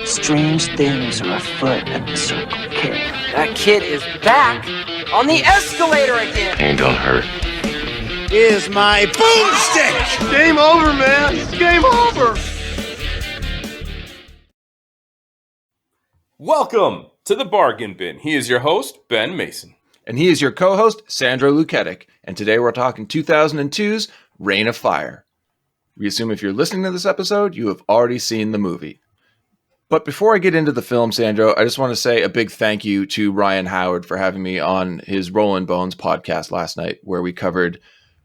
Strange things are afoot at the Circle K. That kid is back on the escalator again. Ain't gonna hurt. Is my boomstick! Game over, man. It's game over. Welcome to the Bargain Bin. He is your host, Ben Mason. And he is your co-host, Sandro Luketic. And today we're talking 2002's Reign of Fire. We assume if you're listening to this episode, you have already seen the movie. But before I get into the film, Sandro, I just want to say a big thank you to Ryan Howard for having me on his Rollin' Bones podcast last night, where we covered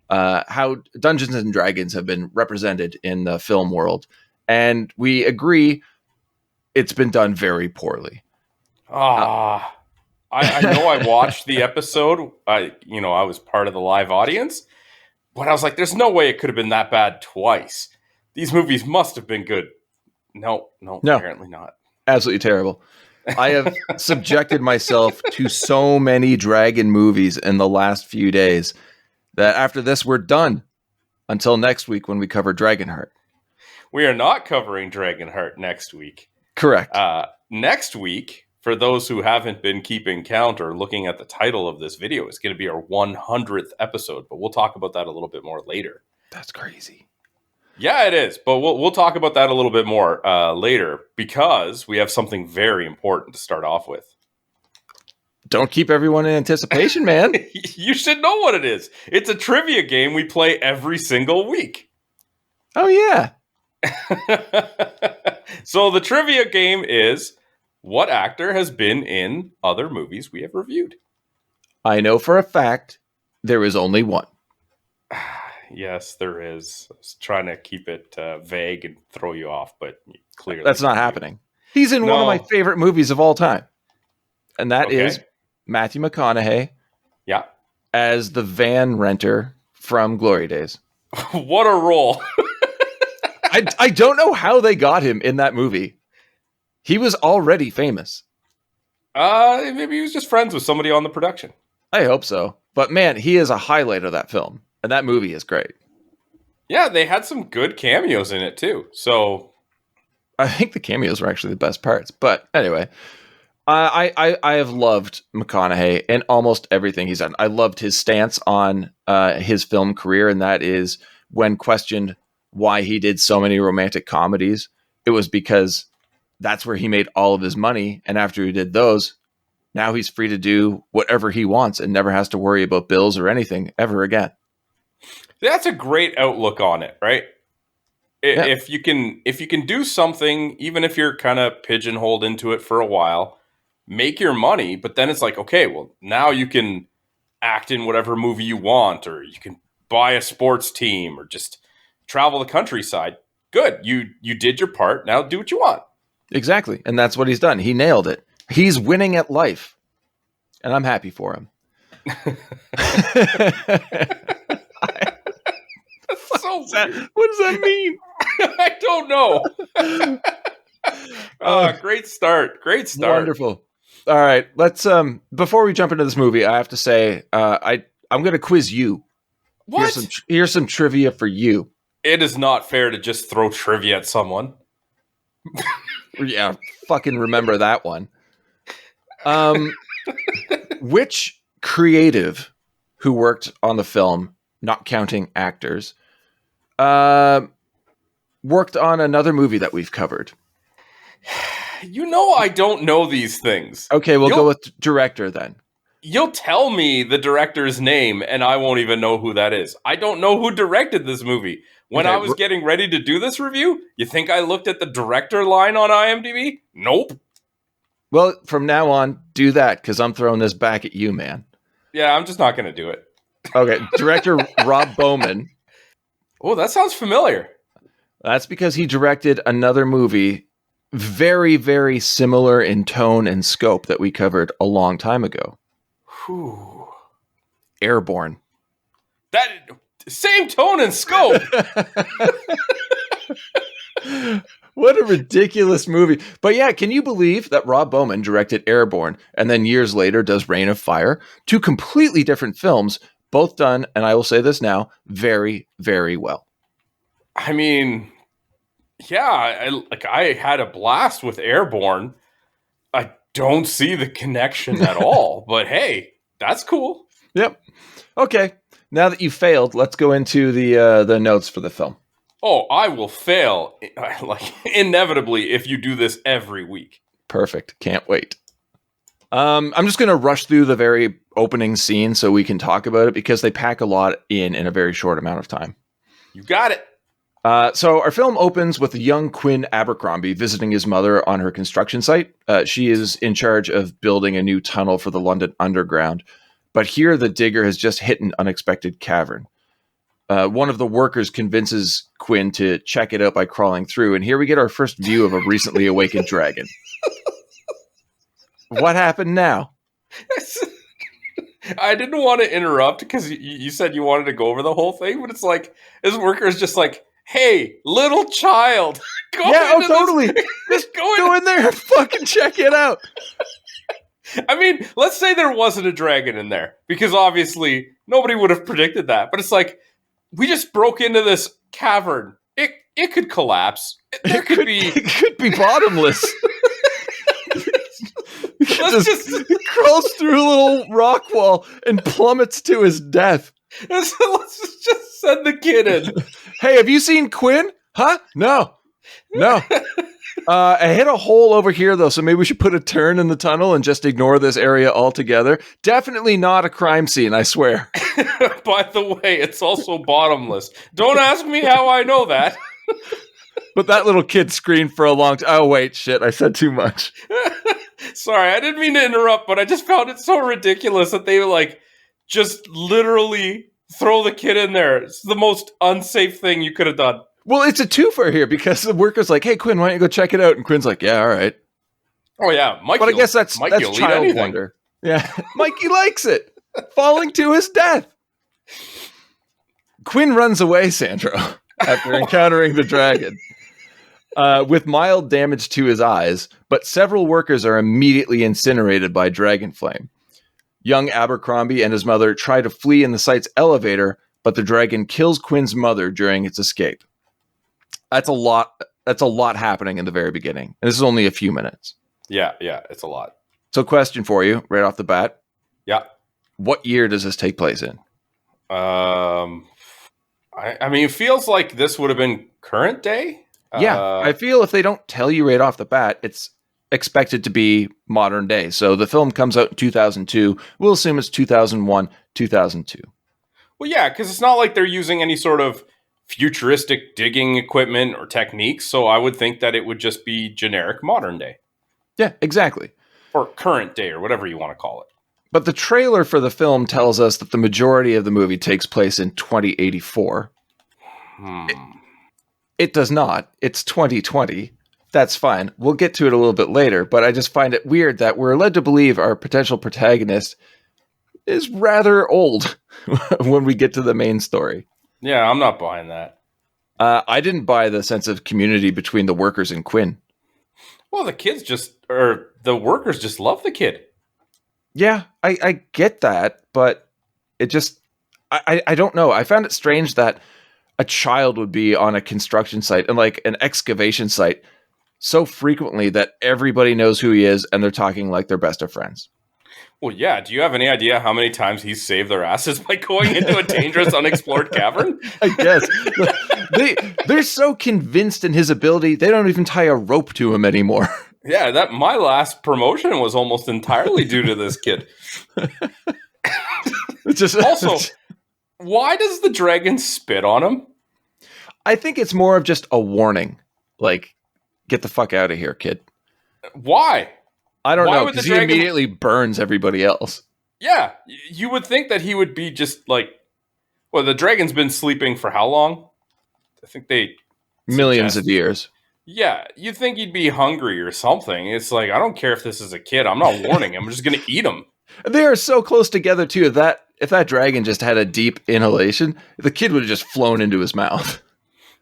how Dungeons and Dragons have been represented in the film world. And we agree it's been done very poorly. I know I watched the episode. I was part of the live audience, but I was like, there's no way it could have been that bad twice. These movies must have been good. No, apparently not. Absolutely terrible. I have subjected myself to so many dragon movies in the last few days that after this, we're done until next week when we cover Dragonheart. We are not covering Dragonheart next week. Correct. Next week, for those who haven't been keeping count or looking at the title of this video, it's going to be our 100th episode, but we'll talk about that a little bit more later. That's crazy. Yeah, it is, but we'll talk about that a little bit more later because we have something very important to start off with. Don't keep everyone in anticipation, man. You should know what it is. It's a trivia game we play every single week. Oh, yeah. So the trivia game is, what actor has been in other movies we have reviewed? I know for a fact there is only one. Yes, there is. I was trying to keep it vague and throw you off, but clearly that's not happening. He's in one of my favorite movies of all time, and that is Matthew McConaughey. Yeah, as the van renter from Glory Days. What a role! I don't know how they got him in that movie. He was already famous. Maybe he was just friends with somebody on the production. I hope so. But man, he is a highlight of that film. And that movie is great. Yeah, they had some good cameos in it too. So I think the cameos were actually the best parts. But anyway, I have loved McConaughey in almost everything he's done. I loved his stance on his film career. And that is when questioned why he did so many romantic comedies. It was because that's where he made all of his money. And after he did those, now he's free to do whatever he wants and never has to worry about bills or anything ever again. That's a great outlook on it, right? Yeah. If you can do something, even if you're kind of pigeonholed into it for a while, make your money, but then it's like, okay, well, now you can act in whatever movie you want, or you can buy a sports team, or just travel the countryside. Good. You did your part. Now do what you want. Exactly. And that's what he's done. He nailed it. He's winning at life. And I'm happy for him. What does that mean? I don't know. Great start. Wonderful. All right, let's before we jump into this movie, I have to say I'm going to quiz you. What? Here's some trivia for you. It is not fair to just throw trivia at someone. Yeah, fucking remember that one. Which creative who worked on the film, not counting actors, worked on another movie that we've covered? You know I don't know these things. Okay, we'll go with director then. You'll tell me the director's name, and I won't even know who that is. I don't know who directed this movie. When I was getting ready to do this review, you think I looked at the director line on IMDb? Nope. Well, from now on, do that, because I'm throwing this back at you, man. Yeah, I'm just not going to do it. Okay, director Rob Bowman. Oh, that sounds familiar. That's because he directed another movie very, very similar in tone and scope that we covered a long time ago. Whew. Airborne. That same tone and scope. What a ridiculous movie. But yeah, can you believe that Rob Bowman directed Airborne and then years later does Reign of Fire? Two completely different films, both done, and I will say this now, very, very well. I mean, Yeah, I had a blast with Airborne. I don't see the connection at all, but hey, that's cool. Yep. Okay. Now that you failed, let's go into the notes for the film. Oh, I will fail inevitably if you do this every week. Perfect. Can't wait. I'm just going to rush through the very opening scene so we can talk about it because they pack a lot in a very short amount of time. You got it. So our film opens with a young Quinn Abercrombie visiting his mother on her construction site. She is in charge of building a new tunnel for the London Underground. But here the digger has just hit an unexpected cavern. One of the workers convinces Quinn to check it out by crawling through. And here we get our first view of a recently awakened dragon. What happened now? I didn't want to interrupt because you said you wanted to go over the whole thing, but it's like, this worker is just like, hey, little child. Totally. Just go in there and fucking check it out. I mean, let's say there wasn't a dragon in there, because obviously nobody would have predicted that. But it's like, we just broke into this cavern. It could collapse. It could be bottomless. He crawls through a little rock wall and plummets to his death. Let's just send the kid in. Hey, have you seen Quinn? Huh? No. I hit a hole over here, though, so maybe we should put a turn in the tunnel and just ignore this area altogether. Definitely not a crime scene, I swear. By the way, it's also bottomless. Don't ask me how I know that. But that little kid screamed for a long time. Oh, wait, shit, I said too much. Sorry, I didn't mean to interrupt, but I just found it so ridiculous that they just literally throw the kid in there. It's the most unsafe thing you could have done. Well, it's a twofer here because the worker's like, hey, Quinn, why don't you go check it out? And Quinn's like, yeah, all right. Oh, yeah. Mikey, but I guess that's child wonder. Yeah. Mikey likes it. Falling to his death. Quinn runs away, Sandro, after encountering the dragon. With mild damage to his eyes, but several workers are immediately incinerated by dragon flame. Young Abercrombie and his mother try to flee in the site's elevator, but the dragon kills Quinn's mother during its escape. That's a lot happening in the very beginning. And this is only a few minutes. Yeah, it's a lot. So question for you, right off the bat. Yeah. What year does this take place in? I mean, it feels like this would have been current day. Yeah, I feel if they don't tell you right off the bat, it's expected to be modern day. So the film comes out in 2002. We'll assume it's 2001, 2002. Well, yeah, because it's not like they're using any sort of futuristic digging equipment or techniques. So I would think that it would just be generic modern day. Yeah, exactly. Or current day or whatever you want to call it. But the trailer for the film tells us that the majority of the movie takes place in 2084. It does not. It's 2020. That's fine. We'll get to it a little bit later, but I just find it weird that we're led to believe our potential protagonist is rather old when we get to the main story. Yeah, I'm not buying that. I didn't buy the sense of community between the workers and Quinn. Well, the workers just love the kid. Yeah, I get that, but it just, I don't know. I found it strange that a child would be on a construction site and like an excavation site so frequently that everybody knows who he is and they're talking like they're best of friends. Well, yeah. Do you have any idea how many times he's saved their asses by going into a dangerous, unexplored cavern? I guess. They're so convinced in his ability, they don't even tie a rope to him anymore. Yeah, my last promotion was almost entirely due to this kid. Also, why does the dragon spit on him? I think it's more of just a warning. Like, get the fuck out of here, kid. Why? I don't know, because he immediately burns everybody else. Yeah, you would think that he would be just like... Well, the dragon's been sleeping for how long? I think they... Millions of years. Yeah, you'd think he'd be hungry or something. It's like, I don't care if this is a kid. I'm not warning him. I'm just going to eat him. They are so close together, too, that if that dragon just had a deep inhalation, the kid would have just flown into his mouth.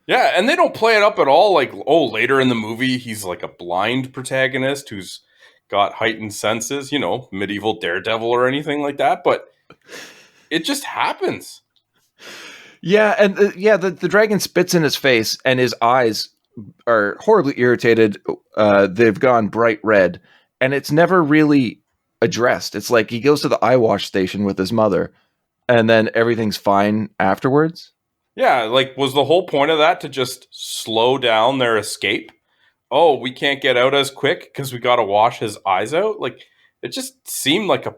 Yeah, and they don't play it up at all. Like, later in the movie, he's like a blind protagonist who's got heightened senses, medieval Daredevil or anything like that. But it just happens. Yeah, and the dragon spits in his face, and his eyes are horribly irritated. They've gone bright red, and it's never really addressed. It's like he goes to the eye wash station with his mother, and then everything's fine afterwards. Yeah, like, was the whole point of that to just slow down their escape? Oh, we can't get out as quick because we got to wash his eyes out? Like, it just seemed like a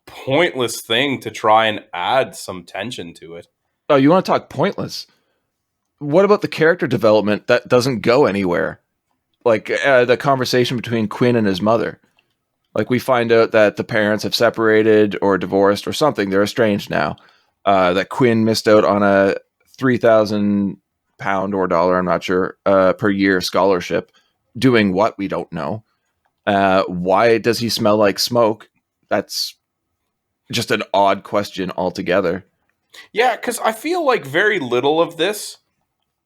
pointless thing to try and add some tension to it. Oh, you want to talk pointless? What about the character development that doesn't go anywhere? Like the conversation between Quinn and his mother. Like, we find out that the parents have separated or divorced or something. They're estranged now. That Quinn missed out on a £3,000 or dollar, I'm not sure, per year scholarship. Doing what, we don't know. Why does he smell like smoke? That's just an odd question altogether. Yeah, because I feel like very little of this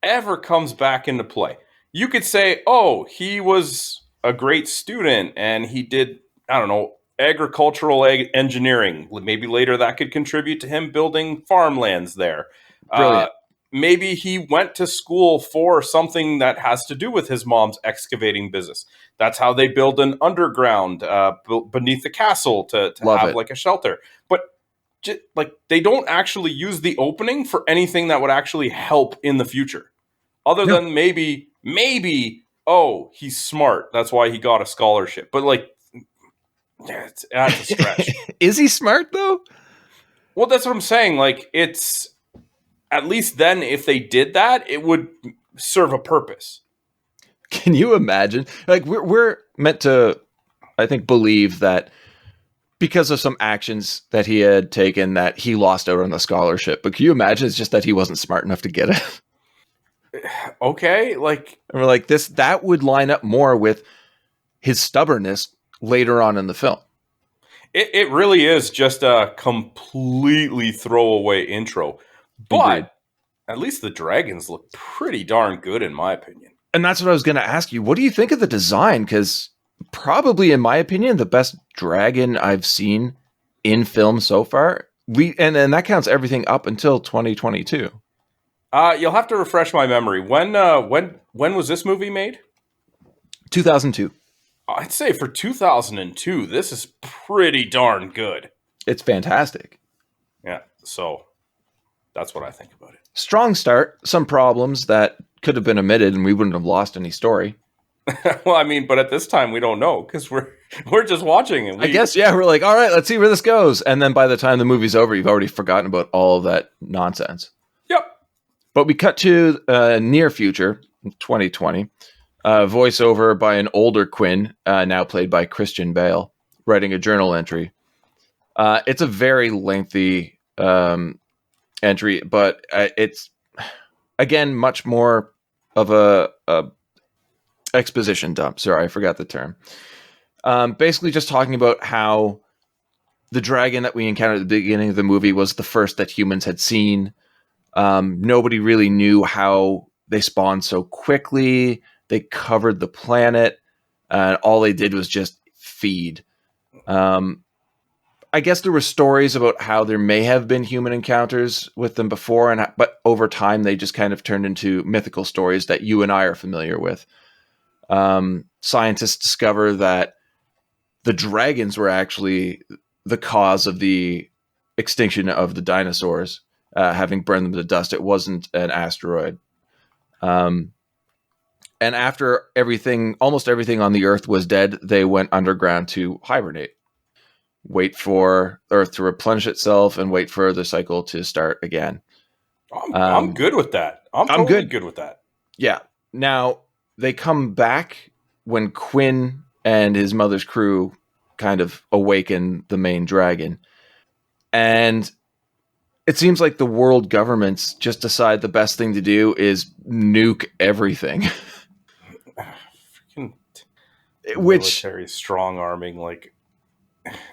ever comes back into play. You could say, oh, he was a great student and he did, I don't know, agricultural engineering. Maybe later that could contribute to him building farmlands there. Brilliant. Maybe he went to school for something that has to do with his mom's excavating business. That's how they build an underground beneath the castle to have it. like a shelter. But like, they don't actually use the opening for anything that would actually help in the future. Other than maybe, oh, he's smart. That's why he got a scholarship. But like, yeah, that's a stretch. Is he smart though? Well, that's what I'm saying. Like, it's at least then if they did that, it would serve a purpose. Can you imagine? Like, we're meant to, I think, believe that because of some actions that he had taken that he lost out on the scholarship. But can you imagine it's just that he wasn't smart enough to get it? Okay, like, and we're like, that would line up more with his stubbornness later on in the film. It really is just a completely throwaway intro. But Agreed. At least the dragons look pretty darn good, in my opinion. And that's what I was going to ask you. What do you think of the design? Because probably, in my opinion, the best dragon I've seen in film so far. And that counts everything up until 2022. You'll have to refresh my memory. When was this movie made? 2002. I'd say for 2002, this is pretty darn good. It's fantastic. Yeah, so that's what I think about it. Strong start. Some problems that could have been omitted, and we wouldn't have lost any story. Well, I mean, but at this time we don't know because we're just watching it. I guess, yeah, we're like, all right, let's see where this goes. And then by the time the movie's over, you've already forgotten about all of that nonsense. Yep. But we cut to near future, 2020, voiceover by an older Quinn, now played by Christian Bale, writing a journal entry. It's a very lengthy entry, but it's, again, much more of a exposition dump. Sorry, I forgot the term. Basically just talking about how the dragon that we encountered at the beginning of the movie was the first that humans had seen. Nobody really knew how they spawned so quickly. They covered the planet, and all they did was just feed. I guess there were stories about how there may have been human encounters with them before, but over time they just kind of turned into mythical stories that you and I are familiar with. Scientists discover that the dragons were actually the cause of the extinction of the dinosaurs, having burned them to dust. It wasn't an asteroid. And after almost everything on the Earth was dead, they went underground to hibernate. Wait for Earth to replenish itself and wait for the cycle to start again. I'm good with that. I'm totally good with that. Yeah. Now, they come back when Quinn and his mother's crew kind of awaken the main dragon. And it seems like the world governments just decide the best thing to do is nuke everything. Freaking Which, military strong arming, like,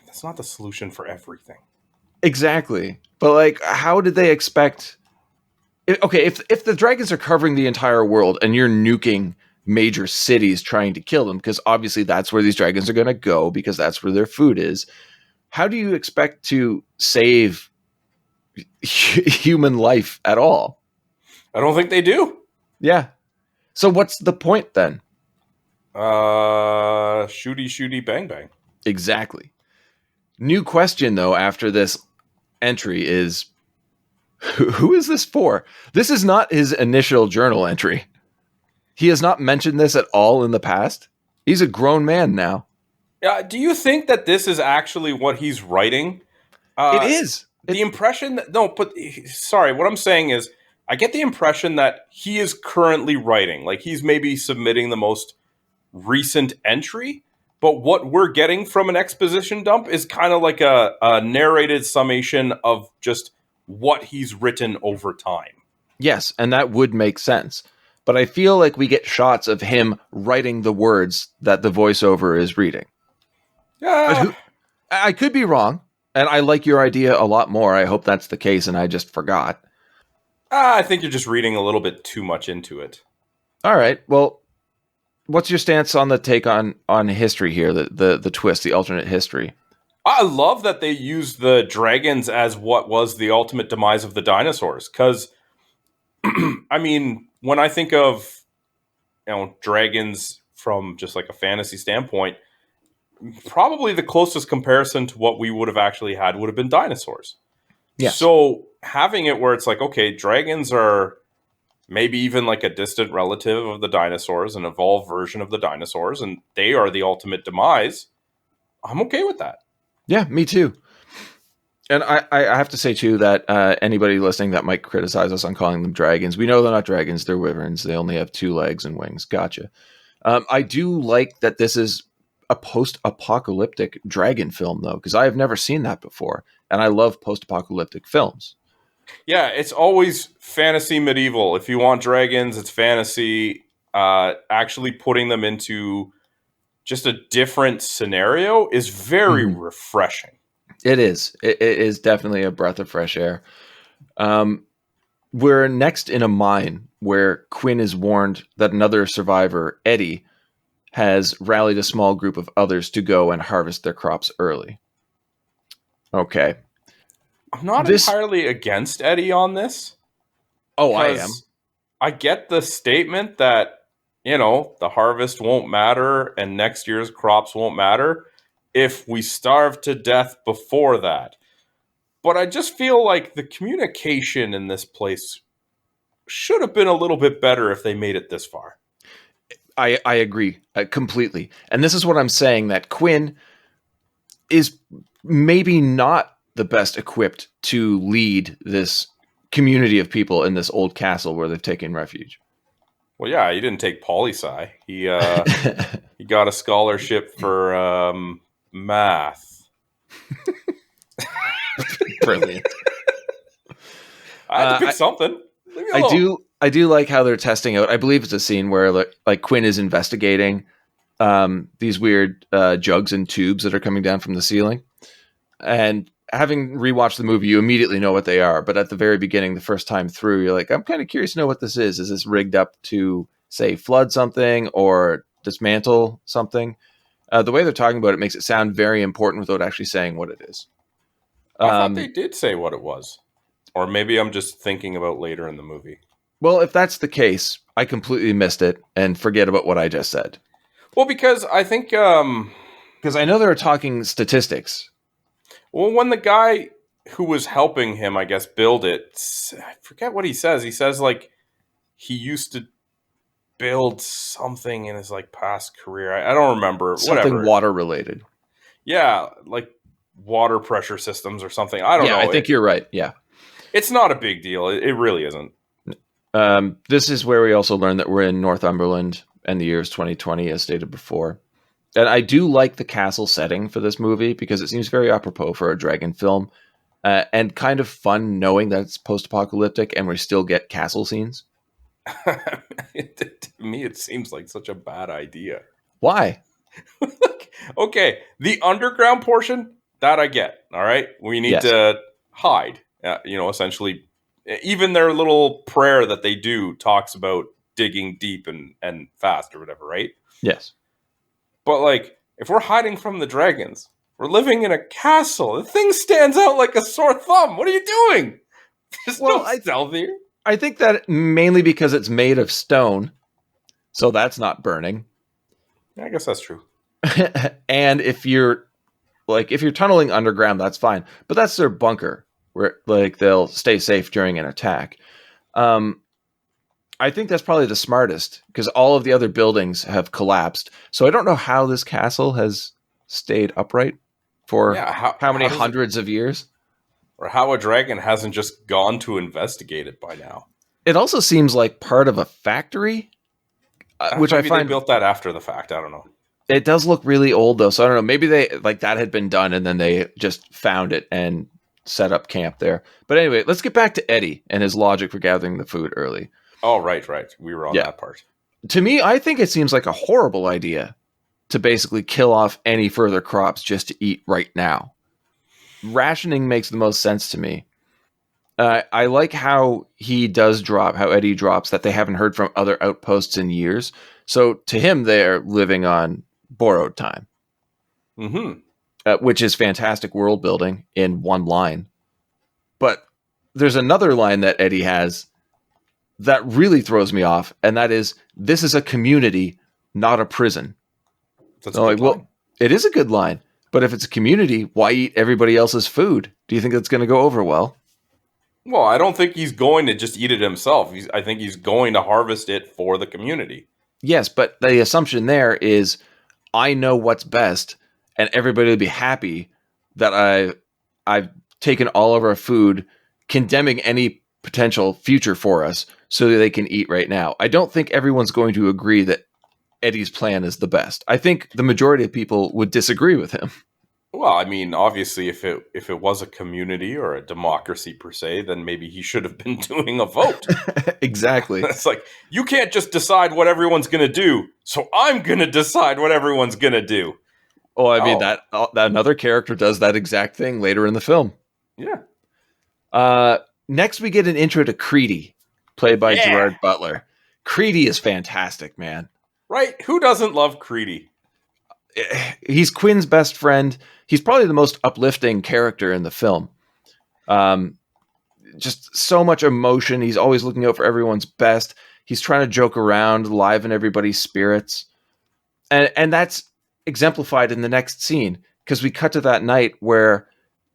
that's not the solution for everything. Exactly. But like, how did they expect? Okay, if the dragons are covering the entire world and you're nuking major cities trying to kill them, because obviously that's where these dragons are going to go because that's where their food is. How do you expect to save human life at all? I don't think they do. Yeah. So what's the point then? Shooty, shooty, bang, bang. Exactly. New question, though, after this entry is, who is this for? This is not his initial journal entry. He has not mentioned this at all in the past. He's a grown man now. Do you think that this is actually what he's writing? It is. The impression that, no, but sorry, what I'm saying is I get the impression that he is currently writing. Like he's maybe submitting the most recent entry, but what we're getting from an exposition dump is kind of like a narrated summation of just what he's written over time. Yes, and that would make sense. But I feel like we get shots of him writing the words that the voiceover is reading. I could be wrong, and I like your idea a lot more. I hope that's the case, and I just forgot. I think you're just reading a little bit too much into it. All right, well, what's your stance on the take on history here, the twist, the alternate history? I love that they use the dragons as what was the ultimate demise of the dinosaurs, because, I mean, when I think of, dragons from just like a fantasy standpoint, probably the closest comparison to what we would have actually had would have been dinosaurs. Yes. So having it where it's like, okay, dragons are maybe even like a distant relative of the dinosaurs, an evolved version of the dinosaurs, and they are the ultimate demise, I'm okay with that. Yeah, me too. And I have to say, too, that anybody listening that might criticize us on calling them dragons, we know they're not dragons, they're wyverns. They only have 2 legs and wings. Gotcha. I do like that this is a post-apocalyptic dragon film, though, because I have never seen that before. And I love post-apocalyptic films. Yeah, it's always fantasy medieval. If you want dragons, it's fantasy. Actually putting them into just a different scenario is very refreshing. It is. It is definitely a breath of fresh air. We're next in a mine where Quinn is warned that another survivor, Eddie, has rallied a small group of others to go and harvest their crops early. Okay. I'm not entirely against Eddie on this. Oh, I am. I get the statement that, the harvest won't matter and next year's crops won't matter if we starve to death before that. But I just feel like the communication in this place should have been a little bit better if they made it this far. I agree completely. And this is what I'm saying, that Quinn is maybe not the best equipped to lead this community of people in this old castle where they've taken refuge. Well, yeah, he didn't take poli-sci. He got a scholarship for math. Brilliant. I had to pick something. I do like how they're testing out. I believe it's a scene where like Quinn is investigating these weird jugs and tubes that are coming down from the ceiling. And having rewatched the movie, you immediately know what they are. But at the very beginning, the first time through, you're like, I'm kind of curious to know what this is. Is this rigged up to, say, flood something or dismantle something? The way they're talking about it makes it sound very important without actually saying what it is. I thought they did say what it was. Or maybe I'm just thinking about later in the movie. Well, if that's the case, I completely missed it and forget about what I just said. Well, because I think... because I know they were talking statistics. Well, when the guy who was helping him, I guess, build it, I forget what he says. He says, like, he used to build something in his, like, past career. I don't remember. Something water-related. Yeah, like water pressure systems or something. I don't know. Yeah, I think you're right. Yeah. It's not a big deal. It really isn't. This is where we also learn that we're in Northumberland and the year is 2020, as stated before. And I do like the castle setting for this movie because it seems very apropos for a dragon film and kind of fun knowing that it's post-apocalyptic and we still get castle scenes. To me, it seems like such a bad idea. Why? Okay, the underground portion, that I get, all right? We need to hide, essentially. Even their little prayer that they do talks about digging deep and fast or whatever, right? Yes. But, like, if we're hiding from the dragons, we're living in a castle. The thing stands out like a sore thumb. What are you doing? There's no stealth here. I think that mainly because it's made of stone So that's not burning. I guess that's true. And if you're tunneling underground, that's fine. But that's their bunker where like they'll stay safe during an attack. I think that's probably the smartest because all of the other buildings have collapsed. So I don't know how this castle has stayed upright for how many hundreds of years. Or how a dragon hasn't just gone to investigate it by now. It also seems like part of a factory, which I find they built that after the fact. I don't know. It does look really old though, so I don't know. Maybe they like that had been done and then they just found it and set up camp there. But anyway, let's get back to Eddie and his logic for gathering the food early. Oh, right. We were on that part. To me, I think it seems like a horrible idea to basically kill off any further crops just to eat right now. Rationing makes the most sense to me. I like how Eddie drops that they haven't heard from other outposts in years. So to him, they're living on borrowed time. Which is fantastic world building in one line. But there's another line that Eddie has that really throws me off, and that is, this is a community, not a prison. That's a good line. Well, it is a good line, but if it's a community, why eat everybody else's food? Do you think that's going to go over well? Well, I don't think he's going to just eat it himself. I think he's going to harvest it for the community. Yes, but the assumption there is, I know what's best, and everybody will be happy that I've taken all of our food, condemning any potential future for us so that they can eat right now. I don't think everyone's going to agree that Eddie's plan is the best. I think the majority of people would disagree with him. Well, I mean, obviously, if it was a community or a democracy per se, then maybe he should have been doing a vote. Exactly. It's like, you can't just decide what everyone's going to do, so I'm going to decide what everyone's going to do. Oh, I mean, that another character does that exact thing later in the film. Yeah. Next, we get an intro to Creedy, played by Gerard Butler. Creedy is fantastic, man. Right? Who doesn't love Creedy? He's Quinn's best friend. He's probably the most uplifting character in the film. Just so much emotion. He's always looking out for everyone's best. He's trying to joke around, liven everybody's spirits. And that's exemplified in the next scene, because we cut to that night where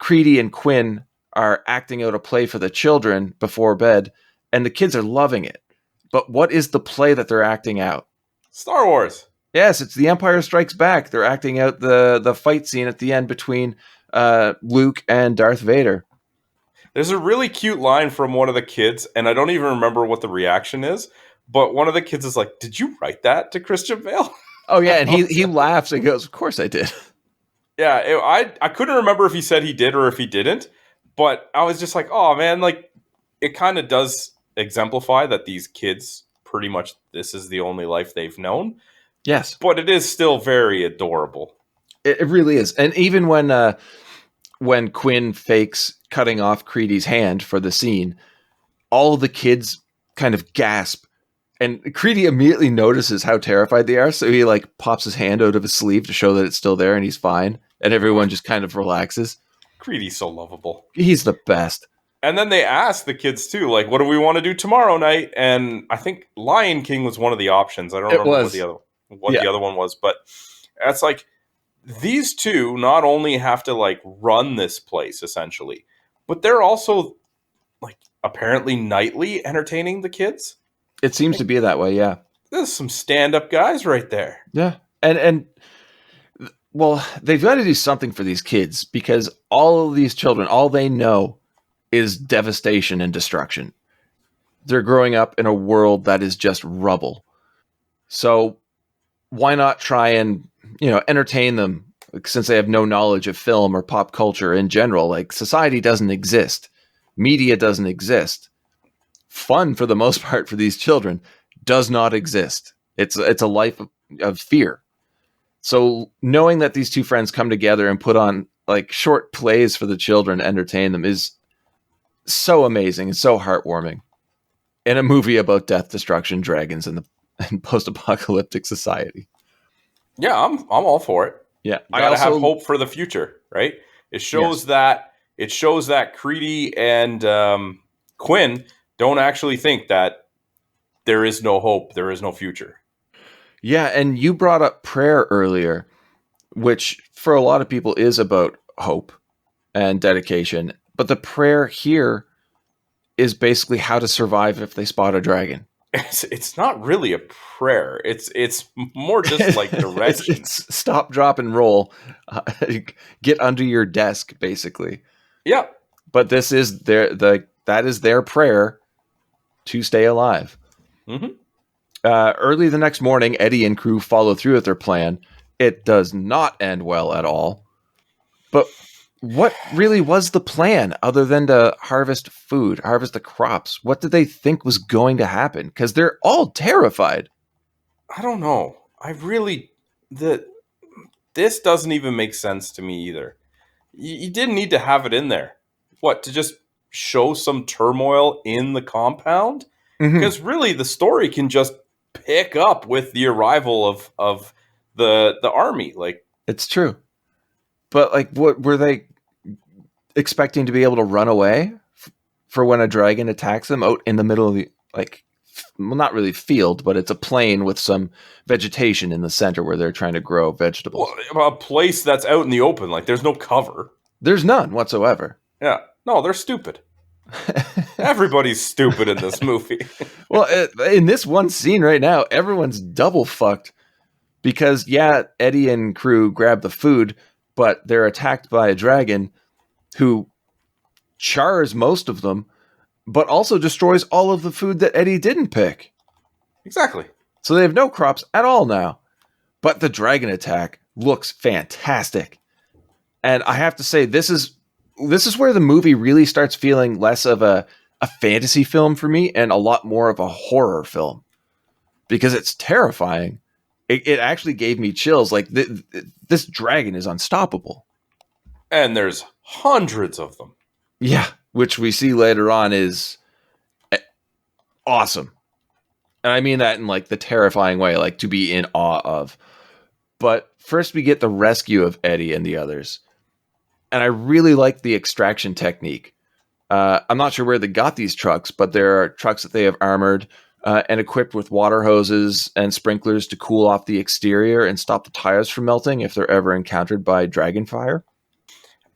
Creedy and Quinn are acting out a play for the children before bed, and the kids are loving it. But what is the play that they're acting out? Star Wars. Yes, it's The Empire Strikes Back. They're acting out the fight scene at the end between Luke and Darth Vader. There's a really cute line from one of the kids, and I don't even remember what the reaction is, but one of the kids is like, "Did you write that to Christian Bale?" Oh, yeah, and he laughs and goes, "Of course I did." Yeah, I couldn't remember if he said he did or if he didn't, but I was just like, oh, man, like, it kind of does exemplify that these kids, pretty much, this is the only life they've known. Yes. But it is still very adorable. It really is. And even when Quinn fakes cutting off Creedy's hand for the scene, all the kids kind of gasp. And Creedy immediately notices how terrified they are, so he like pops his hand out of his sleeve to show that it's still there and he's fine. And everyone just kind of relaxes. Creedy's so lovable. He's the best. And then they ask the kids too, like, what do we want to do tomorrow night? And I think Lion King was one of the options. I don't remember what the other one was, but it's like these two not only have to like run this place essentially, but they're also like apparently nightly entertaining the kids. It seems to be that way, yeah. There's some stand-up guys right there. Yeah. And well, they've got to do something for these kids because all of these children, all they know is devastation and destruction. They're growing up in a world that is just rubble. So why not try and, entertain them since they have no knowledge of film or pop culture in general? Like, society doesn't exist. Media doesn't exist. Fun, for the most part, for these children does not exist. It's a life of fear. So knowing that these two friends come together and put on like short plays for the children to entertain them is so amazing and so heartwarming. In a movie about death, destruction, dragons, and post-apocalyptic society. Yeah, I'm all for it. Yeah, you gotta have hope for the future, right? It shows that Creedy and Quinn don't actually think that there is no hope, there is no future. Yeah, and you brought up prayer earlier, which for a lot of people is about hope and dedication. But the prayer here is basically how to survive if they spot a dragon. It's not really a prayer. It's more just like direction. It's stop, drop, and roll. Get under your desk, basically. Yeah. But this is that is their prayer to stay alive. Mm-hmm. Early the next morning, Eddie and crew follow through with their plan. It does not end well at all. But what really was the plan other than to harvest food, harvest the crops? What did they think was going to happen? Because they're all terrified. I don't know. This doesn't even make sense to me either. You didn't need to have it in there. What, to just show some turmoil in the compound? Because really the story can just pick up with the arrival of the army. Like, it's true. But like, what were they expecting to be able to run away for when a dragon attacks them out in the middle of the, like, well, not really field, but it's a plain with some vegetation in the center where they're trying to grow vegetables. Well, a place that's out in the open, like there's no cover. There's none whatsoever. Yeah. No, they're stupid. Everybody's stupid in this movie. Well, in this one scene right now, everyone's double fucked because, yeah, Eddie and crew grab the food, but they're attacked by a dragon who chars most of them, but also destroys all of the food that Eddie didn't pick. Exactly. So they have no crops at all now. But the dragon attack looks fantastic. And I have to say, this is where the movie really starts feeling less of a fantasy film for me and a lot more of a horror film. Because it's terrifying. It actually gave me chills. Like, this dragon is unstoppable. And there's hundreds of them. Yeah, which we see later on is awesome. And I mean that in like the terrifying way, like to be in awe of. But first we get the rescue of Eddie and the others. And I really like the extraction technique. I'm not sure where they got these trucks, but there are trucks that they have armored and equipped with water hoses and sprinklers to cool off the exterior and stop the tires from melting if they're ever encountered by dragon fire.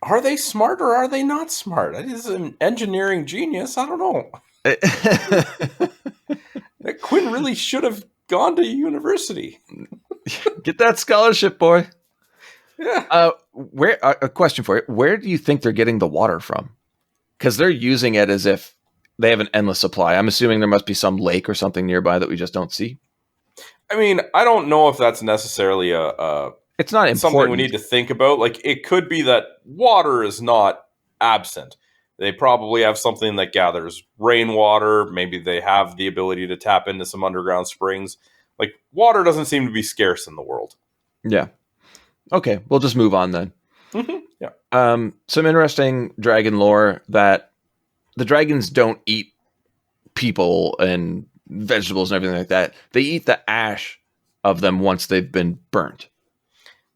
Are they smart or are they not smart? It is an engineering genius. I don't know. That Quinn really should have gone to university. Get that scholarship, boy. Yeah. A question for you. Where do you think they're getting the water from? Because they're using it as if they have an endless supply. I'm assuming there must be some lake or something nearby that we just don't see. I mean, I don't know if that's necessarily it's not important. Something we need to think about. Like, it could be that water is not absent. They probably have something that gathers rainwater. Maybe they have the ability to tap into some underground springs. Like, water doesn't seem to be scarce in the world. Yeah. Okay, we'll just move on then. Mm-hmm. Yeah. Some interesting dragon lore that the dragons don't eat people and vegetables and everything like that. They eat the ash of them once they've been burnt.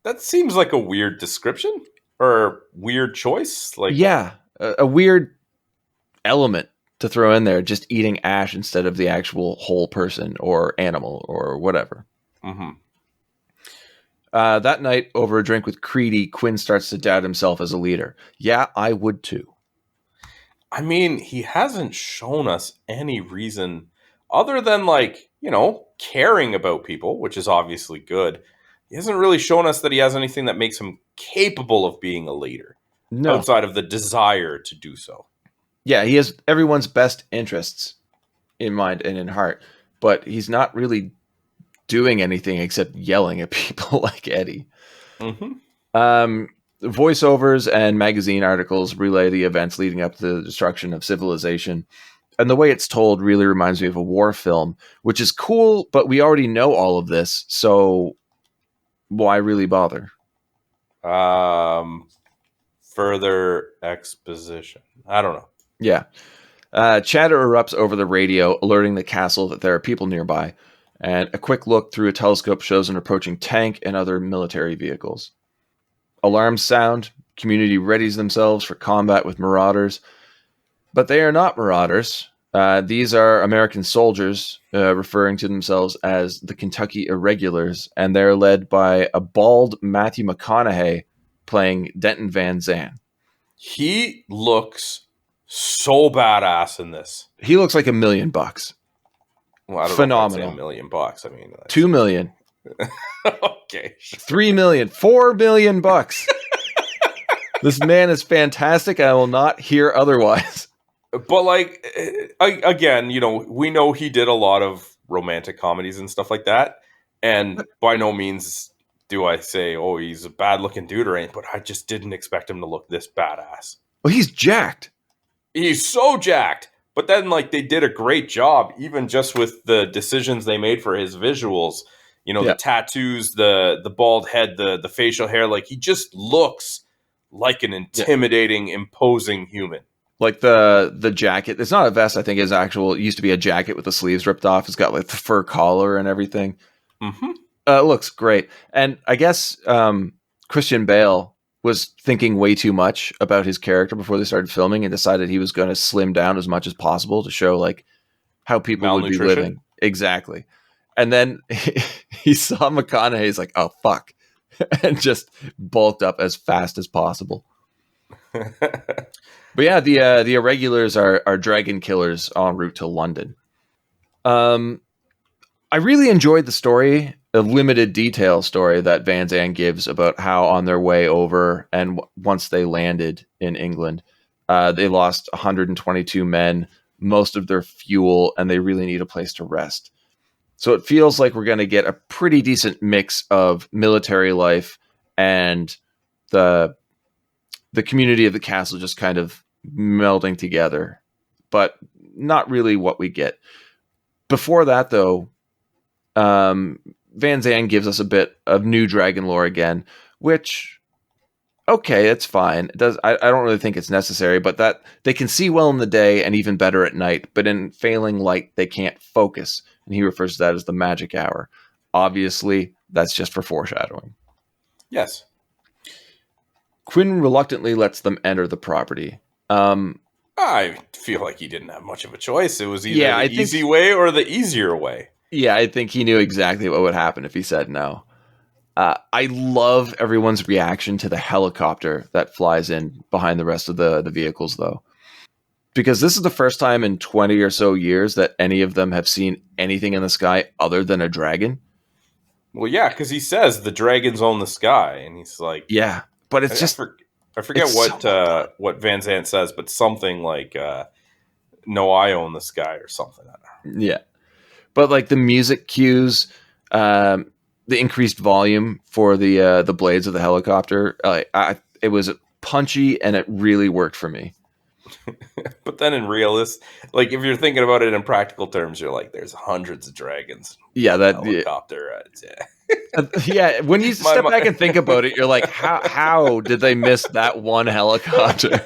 That seems like a weird description or weird choice. Like, yeah, a weird element to throw in there, just eating ash instead of the actual whole person or animal or whatever. Mm-hmm. That night, over a drink with Creedy, Quinn starts to doubt himself as a leader. Yeah, I would too. I mean, he hasn't shown us any reason other than, like, you know, caring about people, which is obviously good. He hasn't really shown us that he has anything that makes him capable of being a leader. No. Outside of the desire to do so. Yeah, he has everyone's best interests in mind and in heart, but he's not really doing anything except yelling at people like Eddie. Mm-hmm. Voiceovers and magazine articles relay the events leading up to the destruction of civilization. And the way it's told really reminds me of a war film, which is cool, but we already know all of this, so why really bother? Further exposition. I don't know. Yeah. Chatter erupts over the radio, alerting the castle that there are people nearby. And a quick look through a telescope shows an approaching tank and other military vehicles. Alarms sound. Community readies themselves for combat with marauders. But they are not marauders. These are American soldiers referring to themselves as the Kentucky Irregulars, and they're led by a bald Matthew McConaughey playing Denton Van Zandt. He looks so badass in this. He looks like $1 million. Well, I don't Phenomenal. know if I'd say $1 million. I mean, $2 million. Okay. $3 million. $4 million. This man is fantastic. I will not hear otherwise. But like, again, we know he did a lot of romantic comedies and stuff like that. And by no means do I say, oh, he's a bad looking dude or anything, but I just didn't expect him to look this badass. Well, he's jacked. He's so jacked. But then like they did a great job, even just with the decisions they made for his visuals, the tattoos, the bald head, the facial hair, like he just looks like an intimidating, imposing human. Like the jacket. It's not a vest, I think it used to be a jacket with the sleeves ripped off. It's got like the fur collar and everything. Mm-hmm. It looks great. And I guess Christian Bale was thinking way too much about his character before they started filming and decided he was going to slim down as much as possible to show like how people would be living. Exactly. And then he saw McConaughey. He's like, oh, fuck. And just bulked up as fast as possible. But yeah, the Irregulars are dragon killers en route to London. I really enjoyed the story, a limited detail story that Van Zandt gives about how on their way over and once they landed in England, they lost 122 men, most of their fuel, and they really need a place to rest. So it feels like we're going to get a pretty decent mix of military life and the community of the castle just kind of melding together, but not really what we get. Before that, though, Van Zandt gives us a bit of new dragon lore again, which, okay, it's fine. It does. I don't really think it's necessary, but that they can see well in the day and even better at night, but in failing light, they can't focus. And he refers to that as the magic hour. Obviously, that's just for foreshadowing. Yes. Quinn reluctantly lets them enter the property. I feel like he didn't have much of a choice. It was either the easy way or the easier way. Yeah, I think he knew exactly what would happen if he said no. I love everyone's reaction to the helicopter that flies in behind the rest of the vehicles, though. Because this is the first time in 20 or so years that any of them have seen anything in the sky other than a dragon. Well, yeah, because he says the dragons own the sky, and he's like... Yeah, but it's I forget what Van Zandt says, but something like, no, I own the sky or something. Yeah. But like the music cues, the increased volume for the blades of the helicopter, it was punchy and it really worked for me. But then in like if you're thinking about it in practical terms, you're like, there's hundreds of dragons. Yeah, that helicopter. Yeah, when you step back and think about it, you're like, how did they miss that one helicopter?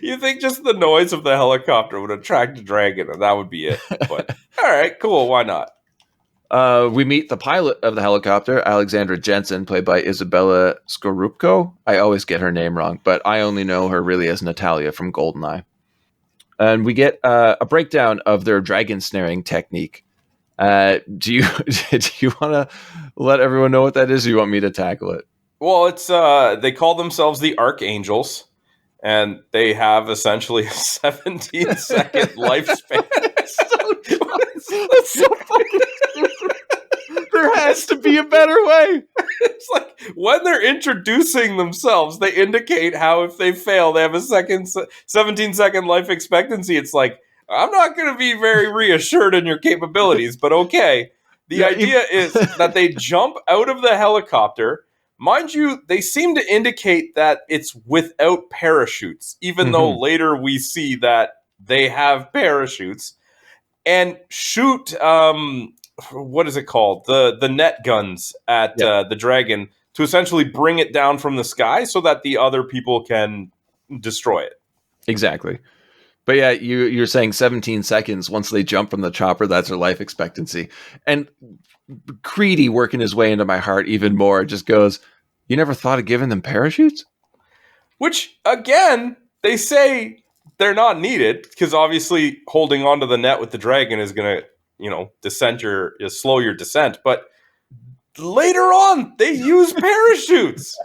You think just the noise of the helicopter would attract a dragon, and that would be it. But all right, cool, why not? We meet the pilot of the helicopter, Alexandra Jensen, played by Izabella Scorupco. I always get her name wrong, but I only know her really as Natalia from GoldenEye. And we get a breakdown of their dragon snaring technique. Do you want to let everyone know what that is, or you want me to tackle it? Well, it's they call themselves the Archangels, and they have essentially a 17-second lifespan. That's so fucking stupid. There has to be a better way. It's like when they're introducing themselves, they indicate how if they fail, they have a 17-second life expectancy. It's like, I'm not going to be very reassured in your capabilities, but okay. The idea is that they jump out of the helicopter. Mind you, they seem to indicate that it's without parachutes, even though later we see that they have parachutes, and shoot, what is it called? The net guns at the dragon to essentially bring it down from the sky so that the other people can destroy it. Exactly. But yeah, you're saying 17 seconds once they jump from the chopper, that's their life expectancy. And Creedy working his way into my heart even more just goes, you never thought of giving them parachutes? Which, again, they say they're not needed because obviously holding onto the net with the dragon is going to, slow your descent. But later on, they use parachutes.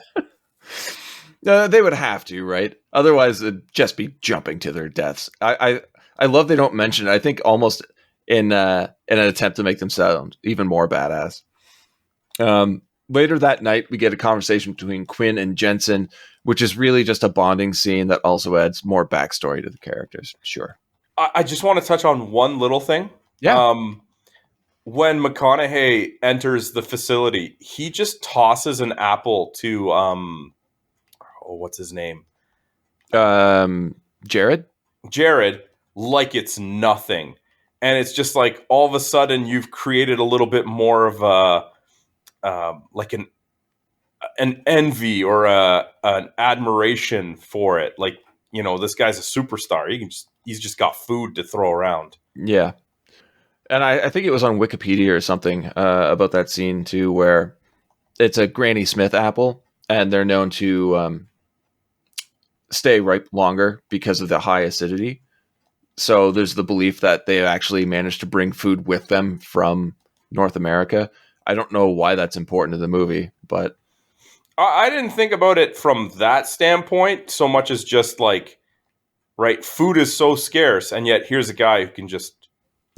They would have to, right? Otherwise, it'd just be jumping to their deaths. I love they don't mention it. I think almost in an attempt to make them sound even more badass. Later that night, we get a conversation between Quinn and Jensen, which is really just a bonding scene that also adds more backstory to the characters. Sure. I just want to touch on one little thing. Yeah. When McConaughey enters the facility, he just tosses an apple to what's his name? Jared, like it's nothing. And it's just like all of a sudden you've created a little bit more of a like an envy or an admiration for it. Like, this guy's a superstar. He's just got food to throw around. Yeah. And I think it was on Wikipedia or something about that scene too, where it's a Granny Smith apple and they're known to stay ripe longer because of the high acidity. So there's the belief that they actually managed to bring food with them from North America. I don't know why that's important to the movie, but I didn't think about it from that standpoint so much as just like, right, food is so scarce, and yet here's a guy who can just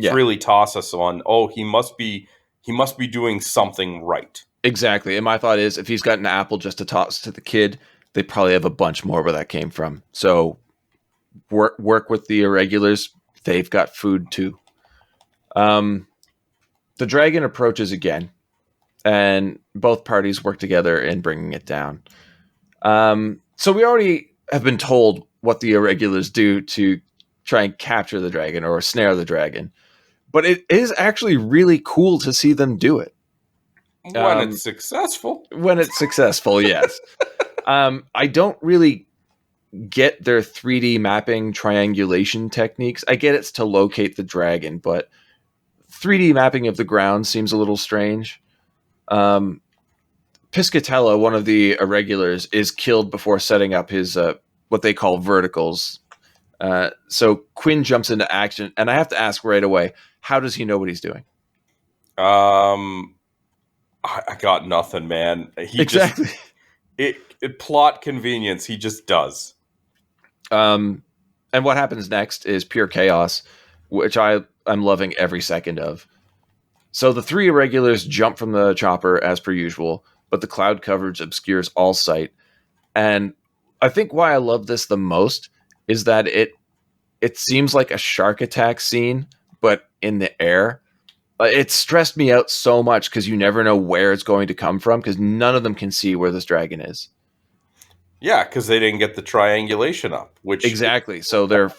freely toss us on. Oh, he must be doing something right. Exactly. And my thought is, if he's got an apple just to toss to the kid, they probably have a bunch more where that came from. So work with the irregulars. They've got food too. The dragon approaches again, and both parties work together in bringing it down. So we already have been told what the irregulars do to try and capture the dragon or snare the dragon. But it is actually really cool to see them do it. When it's successful. When it's successful, yes. I don't really get their 3D mapping triangulation techniques. I get it's to locate the dragon, but 3D mapping of the ground seems a little strange. Piscatella, one of the irregulars, is killed before setting up his what they call verticals. So Quinn jumps into action, and I have to ask right away, how does he know what he's doing? I got nothing, man. Exactly. It plot convenience. He just does. And what happens next is pure chaos, which I'm loving every second of. So the three irregulars jump from the chopper as per usual, but the cloud coverage obscures all sight. And I think why I love this the most is that it seems like a shark attack scene, but in the air. It stressed me out so much because you never know where it's going to come from because none of them can see where this dragon is. Yeah, because they didn't get the triangulation up. Which exactly. So they're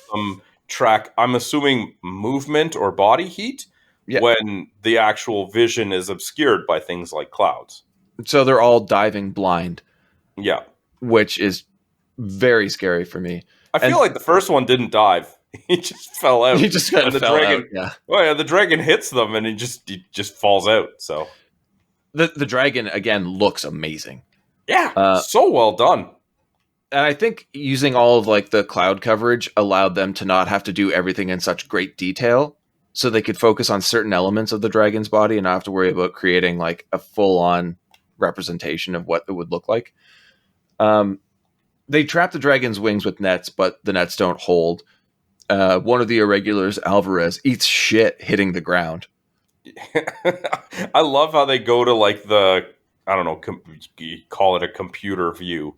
track. I'm assuming movement or body heat when the actual vision is obscured by things like clouds. So they're all diving blind. Yeah, which is very scary for me. I feel like the first one didn't dive. He just fell out. He just kind of fell out. Yeah. Oh yeah, the dragon hits them and he just falls out. So the dragon again looks amazing. Yeah, so well done. And I think using all of like the cloud coverage allowed them to not have to do everything in such great detail, so they could focus on certain elements of the dragon's body and not have to worry about creating like a full-on representation of what it would look like. They trap the dragon's wings with nets, but the nets don't hold. One of the irregulars, Alvarez, eats shit hitting the ground. I love how they go to like the, I don't know, you call it a computer view,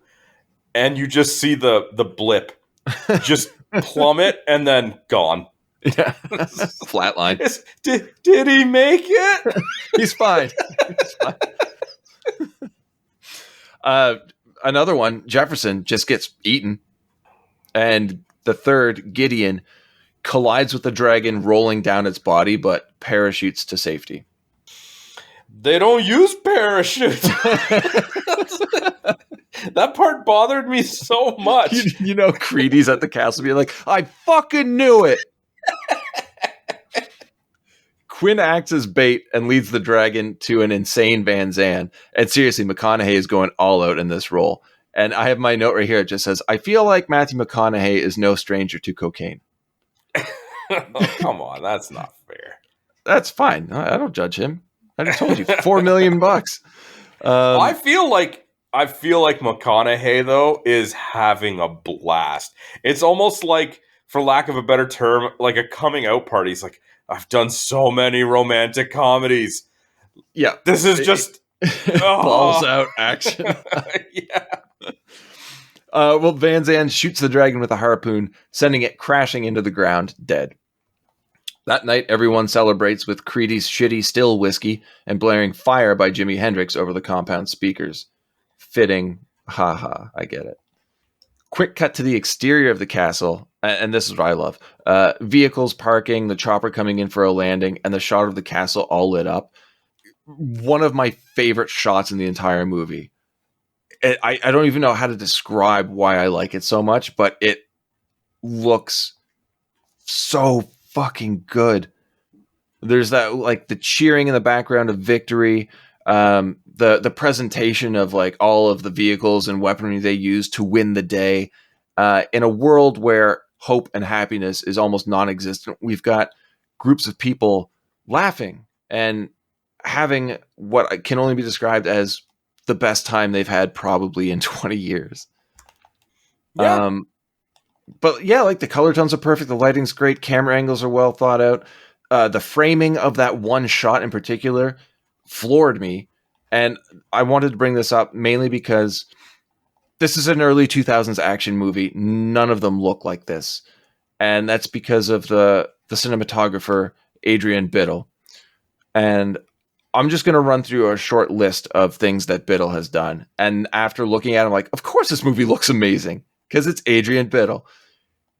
and you just see the blip just plummet and then gone. Yeah, flatline. Did he make it? He's fine. He's fine. Another one, Jefferson, just gets eaten. And the third, Gideon, collides with the dragon rolling down its body, but parachutes to safety. They don't use parachutes. That part bothered me so much. You know, Creedy's at the castle being like, I fucking knew it. Quinn acts as bait and leads the dragon to an insane Van Zandt. And seriously, McConaughey is going all out in this role. And I have my note right here. It just says, I feel like Matthew McConaughey is no stranger to cocaine. Oh, come on, that's not fair. That's fine. I don't judge him. I just told you, $4 million. I feel like McConaughey though is having a blast. It's almost like, for lack of a better term, like a coming out party. He's like, I've done so many romantic comedies. Yeah, This is just balls out action. Yeah. Well, Van Zandt shoots the dragon with a harpoon, sending it crashing into the ground, dead. That night, everyone celebrates with Creedy's shitty still whiskey and blaring Fire by Jimi Hendrix over the compound speakers. Fitting. Haha, I get it. Quick cut to the exterior of the castle, and this is what I love. Vehicles parking, the chopper coming in for a landing, and the shot of the castle all lit up. One of my favorite shots in the entire movie. I don't even know how to describe why I like it so much, but it looks so fucking good. There's that, like, the cheering in the background of victory, the presentation of like all of the vehicles and weaponry they use to win the day. In a world where hope and happiness is almost non-existent, we've got groups of people laughing and having what can only be described as the best time they've had probably in 20 years. Yeah. But yeah, like the color tones are perfect. The lighting's great. Camera angles are well thought out. The framing of that one shot in particular floored me. And I wanted to bring this up mainly because this is an early 2000s action movie. None of them look like this. And that's because of the cinematographer, Adrian Biddle. And I'm just going to run through a short list of things that Biddle has done. And after looking at it, I'm like, of course this movie looks amazing because it's Adrian Biddle.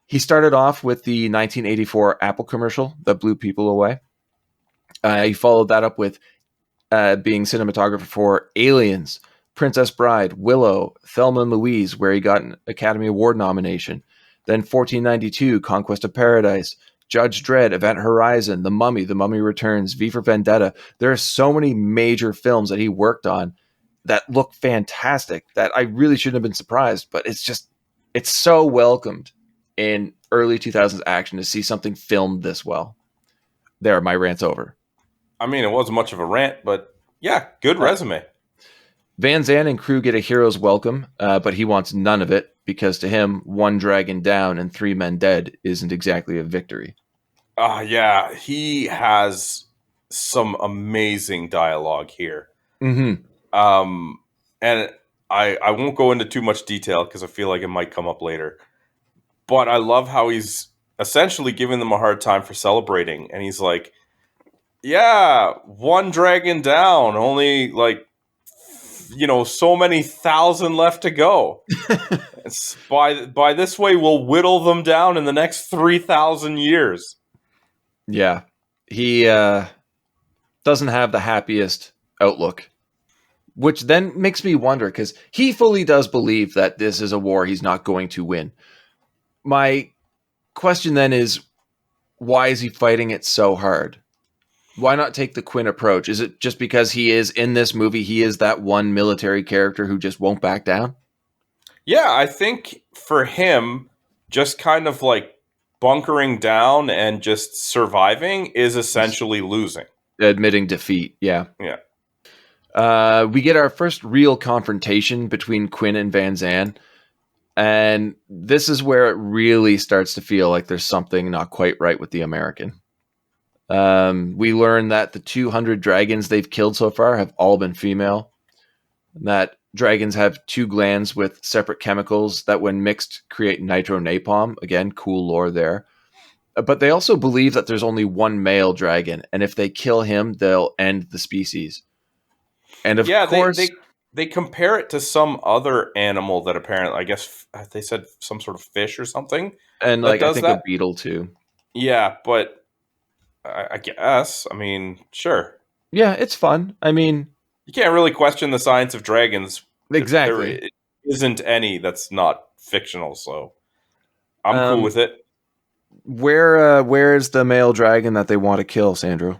He started off with the 1984 Apple commercial that blew people away. He followed that up with being cinematographer for Aliens, Princess Bride, Willow, Thelma and Louise, where he got an Academy Award nomination. Then 1492, Conquest of Paradise, Judge Dredd, Event Horizon, The Mummy Returns, V for Vendetta. There are so many major films that he worked on that look fantastic that I really shouldn't have been surprised, but it's so welcomed in early 2000s action to see something filmed this well. There, my rant's over. I mean, it wasn't much of a rant, but yeah, good resume. Van Zandt and crew get a hero's welcome, but he wants none of it because to him, 1 dragon down and 3 men dead isn't exactly a victory. Yeah, he has some amazing dialogue here. Mm-hmm. And I won't go into too much detail because I feel like it might come up later. But I love how he's essentially giving them a hard time for celebrating. And he's like, yeah, 1 dragon down, only like, so many thousand left to go. It's by this way, we'll whittle them down in the next 3,000 years. Yeah, he doesn't have the happiest outlook, which then makes me wonder, because he fully does believe that this is a war he's not going to win. My question then is, why is he fighting it so hard? Why not take the Quinn approach? Is it just because he is in this movie, he is that one military character who just won't back down? Yeah, I think for him, just kind of like bunkering down and just surviving is essentially losing. Admitting defeat, yeah. Yeah. We get our first real confrontation between Quinn and Van Zandt, and this is where it really starts to feel like there's something not quite right with the American. We learn that the 200 dragons they've killed so far have all been female, that dragons have 2 glands with separate chemicals that when mixed create nitronapalm. Again, cool lore there. But they also believe that there's only 1 male dragon, and if they kill him, they'll end the species. And of course... They compare it to some other animal that apparently, I guess they said some sort of fish or something. And like I think a beetle too. Yeah, but I guess, I mean, sure. Yeah, it's fun. I mean... You can't really question the science of dragons. Exactly. There isn't any that's not fictional, so I'm cool with it. Where is the male dragon that they want to kill, Sandro?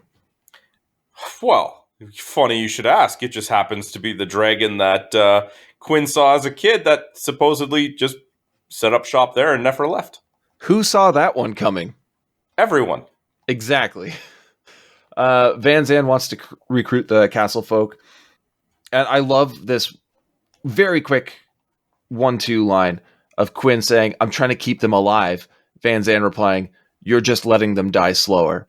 Well, Funny you should ask. It just happens to be the dragon that Quinn saw as a kid that supposedly just set up shop there and never left. Who saw that one coming? Everyone. Exactly. Van Zandt wants to recruit the castle folk. And I love this very quick 1-2 line of Quinn saying, "I'm trying to keep them alive." Van Zandt replying, "You're just letting them die slower."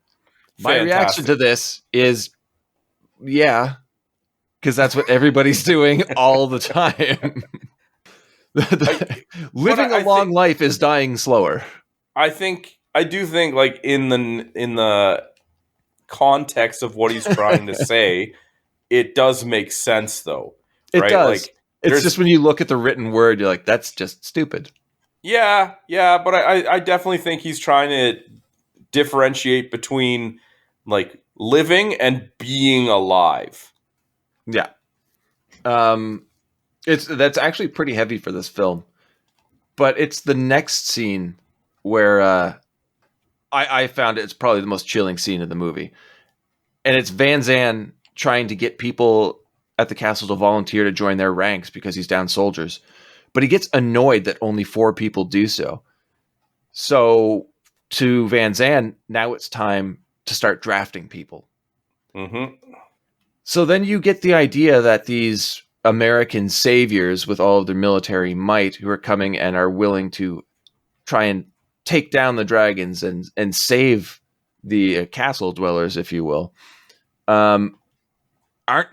My reaction to this is, yeah, because that's what everybody's doing all the time. Living a long life is dying slower. I do think, like, in the context of what he's trying to say, it does make sense, though. It right? does. Like, it's just when you look at the written word, you're like, that's just stupid. Yeah, but I definitely think he's trying to differentiate between, like, living and being alive. Yeah. That's actually pretty heavy for this film. But it's the next scene where I found it's probably the most chilling scene of the movie. And it's Van Zandt trying to get people at the castle to volunteer to join their ranks because he's down soldiers. But he gets annoyed that only 4 people do so. So to Van Zandt, now it's time to start drafting people. Mm-hmm. So then you get the idea that these American saviors with all of their military might who are coming and are willing to try and take down the dragons and save the castle dwellers, if you will, aren't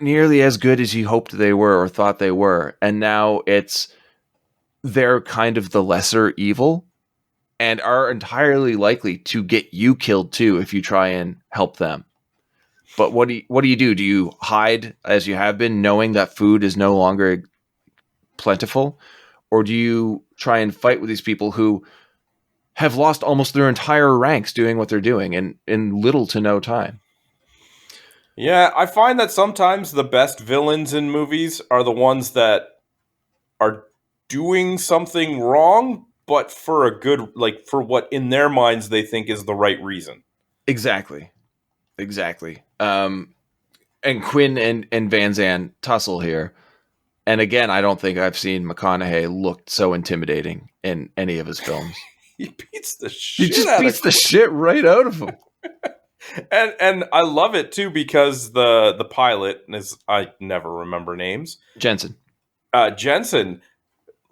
nearly as good as you hoped they were or thought they were. And now they're kind of the lesser evil and are entirely likely to get you killed too if you try and help them. But what do you do? Do you hide as you have been, knowing that food is no longer plentiful? Or do you try and fight with these people who have lost almost their entire ranks doing what they're doing in little to no time? Yeah, I find that sometimes the best villains in movies are the ones that are doing something wrong, but for a good, like, for what in their minds they think is the right reason. Exactly. And Quinn and Van Zandt tussle here. And again, I don't think I've seen McConaughey looked so intimidating in any of his films. He beats the shit. He just beats the shit right out of him. And I love it too because the pilot is, I never remember names. Jensen,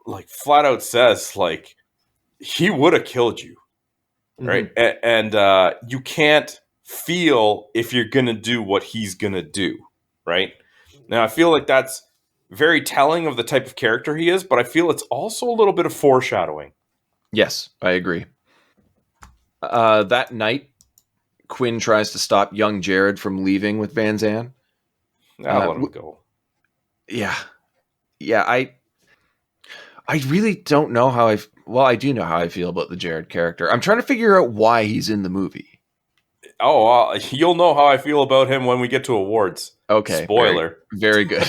like, flat out says, like, he would have killed you, right? Mm-hmm. And you can't feel if you're gonna do what he's gonna do, right? Now, I feel like that's very telling of the type of character he is, but I feel it's also a little bit of foreshadowing. Yes, I agree. That night, Quinn tries to stop young Jared from leaving with Van Zandt. I'll let him go. Yeah. I really don't know how I do know how I feel about the Jared character. I'm trying to figure out why he's in the movie. Oh, you'll know how I feel about him when we get to awards. Okay. Spoiler. Very good.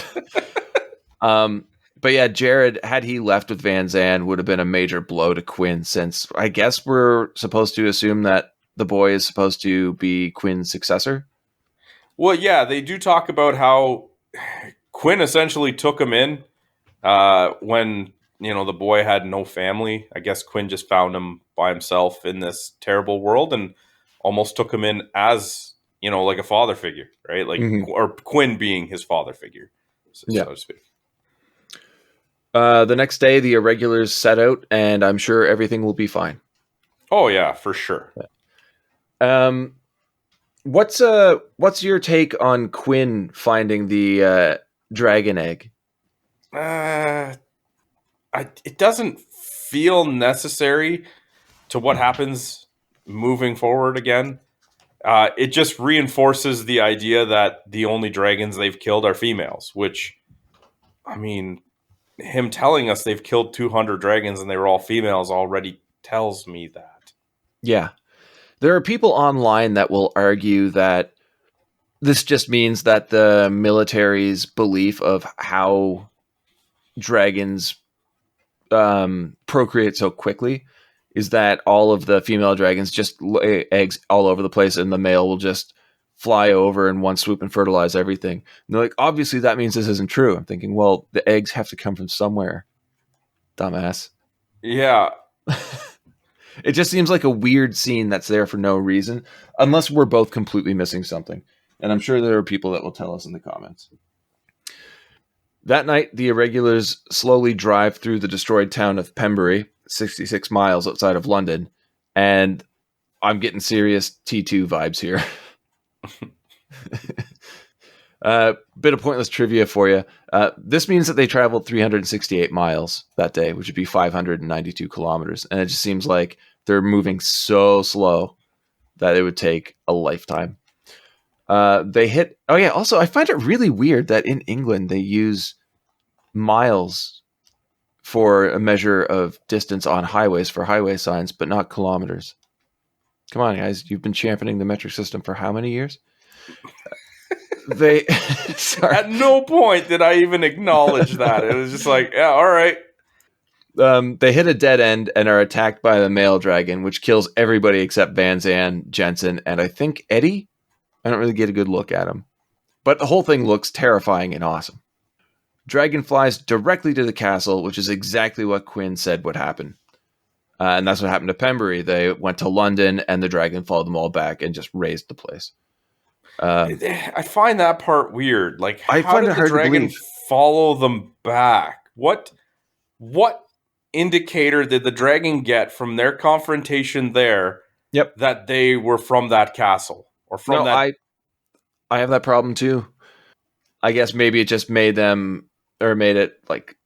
But yeah, Jared, had he left with Van Zandt, would have been a major blow to Quinn, since I guess we're supposed to assume that the boy is supposed to be Quinn's successor. Well, yeah, they do talk about how Quinn essentially took him in when, the boy had no family. I guess Quinn just found him by himself in this terrible world and almost took him in as, like a father figure, right? Like, or Quinn being his father figure, so to speak. The next day, the irregulars set out, and I'm sure everything will be fine. Oh yeah, for sure. What's your take on Quinn finding the dragon egg? It doesn't feel necessary to what happens moving forward again. It just reinforces the idea that the only dragons they've killed are females, which, I mean, him telling us they've killed 200 dragons and they were all females already tells me that. Yeah. There are people online that will argue that this just means that the military's belief of how dragons procreate so quickly is that all of the female dragons just lay eggs all over the place and the male will just fly over in one swoop and fertilize everything. And they're like, obviously that means this isn't true. I'm thinking, well, the eggs have to come from somewhere, dumbass. Yeah. It just seems like a weird scene that's there for no reason, unless we're both completely missing something. And I'm sure there are people that will tell us in the comments. That night, the irregulars slowly drive through the destroyed town of Pembury, 66 miles outside of London, and I'm getting serious T2 vibes here. Bit of pointless trivia for you. This means that they traveled 368 miles that day, which would be 592 kilometers. And it just seems like they're moving so slow that it would take a lifetime. They hit... Oh, yeah. Also, I find it really weird that in England they use miles for a measure of distance on highways for highway signs, but not kilometers. Come on, guys. You've been championing the metric system for how many years? They sorry. At no point did I even acknowledge that. It was just like, yeah, all right. They hit a dead end and are attacked by the male dragon, which kills everybody except Van Zandt, Jensen, and I think Eddie. I don't really get a good look at him. But the whole thing looks terrifying and awesome. Dragon flies directly to the castle, which is exactly what Quinn said would happen. And that's what happened to Pembury. They went to London, and the dragon followed them all back and just razed the place. I find that part weird. Like, I how find did it hard the dragon to believe. follow them back? What indicator did the dragon get from their confrontation there? Yep. That they were from that castle or from that. I have that problem too. I guess maybe it just made it like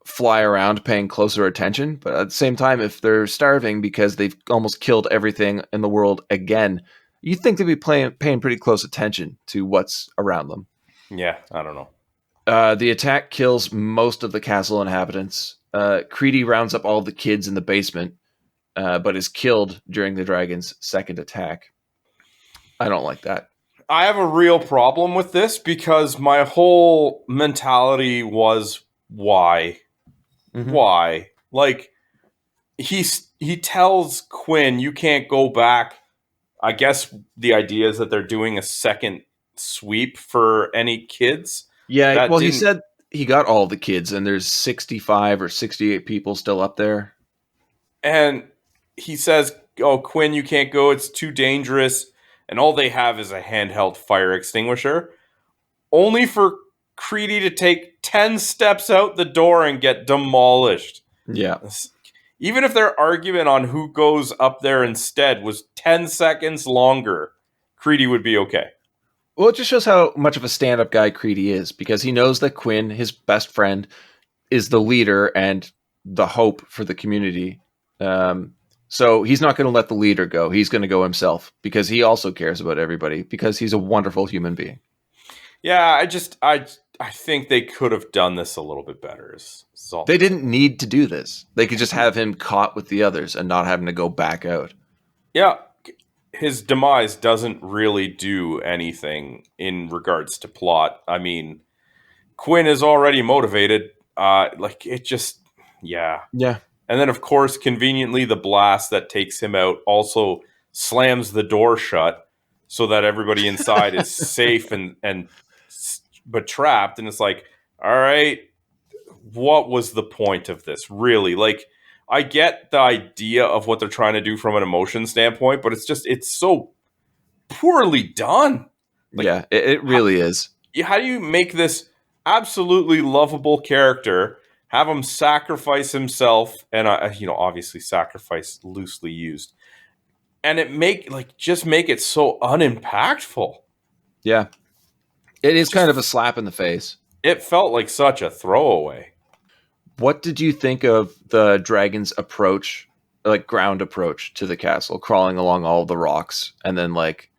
fly around paying closer attention. But at the same time, if they're starving because they've almost killed everything in the world again, you'd think they'd be paying pretty close attention to what's around them. Yeah, I don't know. The attack kills most of the castle inhabitants. Creedy rounds up all the kids in the basement, but is killed during the dragon's second attack. I don't like that. I have a real problem with this because my whole mentality was why? Mm-hmm. Why? Like, he tells Quinn, you can't go back. I guess the idea is that they're doing a second sweep for any kids. Yeah, well, he said he got all the kids, and there's 65 or 68 people still up there. And he says, oh, Quinn, you can't go. It's too dangerous. And all they have is a handheld fire extinguisher. Only for Creedy to take 10 steps out the door and get demolished. Yeah. Even if their argument on who goes up there instead was 10 seconds longer, Creedy would be okay. Well, it just shows how much of a stand-up guy Creedy is, because he knows that Quinn, his best friend, is the leader and the hope for the community. So he's not going to let the leader go. He's going to go himself because he also cares about everybody because he's a wonderful human being. Yeah, I think they could have done this a little bit better. They didn't need to do this. They could just have him caught with the others and not having to go back out. Yeah, his demise doesn't really do anything in regards to plot. I mean, Quinn is already motivated. Yeah. And then, of course, conveniently, the blast that takes him out also slams the door shut so that everybody inside is safe but trapped. And it's like, all right, what was the point of this, really? Like, I get the idea of what they're trying to do from an emotion standpoint, but it's so poorly done. Like, yeah, it really is. How do you make this absolutely lovable character, have him sacrifice himself, and obviously sacrifice loosely used, and just make it so unimpactful? Yeah, it is kind of a slap in the face. It felt like such a throwaway. What did you think of the dragon's approach, like ground approach to the castle, crawling along all the rocks and then like